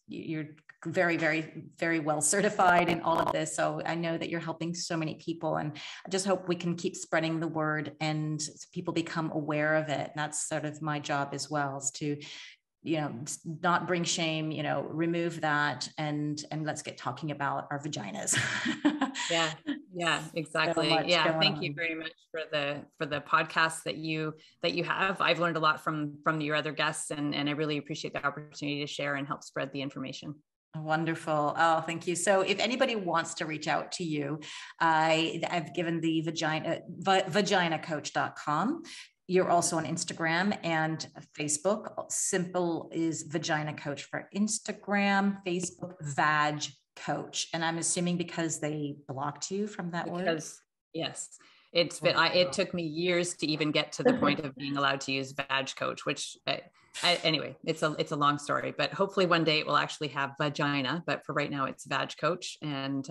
you're very, very, very well certified in all of this. So I know that you're helping so many people, and I just hope we can keep spreading the word and people become aware of it. And that's sort of my job as well, is to, not bring shame, remove that, and let's get talking about our vaginas. Yeah, exactly. So yeah. Thank you very much for the podcast that you have. I've learned a lot from your other guests, and I really appreciate the opportunity to share and help spread the information. Wonderful. Oh, thank you. So if anybody wants to reach out to you, I've given the vaginacoach.com. You're also on Instagram and Facebook. Simple is Vagina Coach for Instagram, Facebook, Vag Coach. And I'm assuming because they blocked you from that word? Yes. It took me years to even get to the point of being allowed to use Vag Coach, which anyway, it's a long story, but hopefully one day it will actually have vagina, but for right now it's Vag Coach. And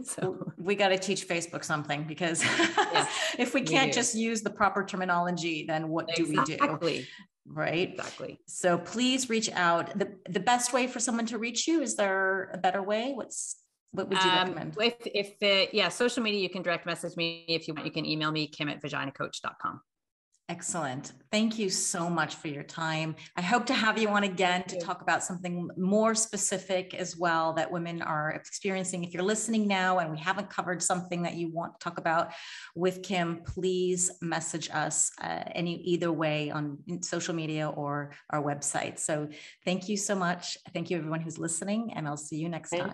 so we got to teach Facebook something, because if we can't just use the proper terminology, then what do we do? Right. Exactly. So please reach out. The best way for someone to reach you, is there a better way? What would you recommend? If social media, you can direct message me. If you want, you can email me, kim@vaginacoach.com. Excellent. Thank you so much for your time. I hope to have you on again to talk about something more specific as well that women are experiencing. If you're listening now and we haven't covered something that you want to talk about with Kim, please message us either way on social media or our website. So thank you so much. Thank you everyone who's listening, and I'll see you next time.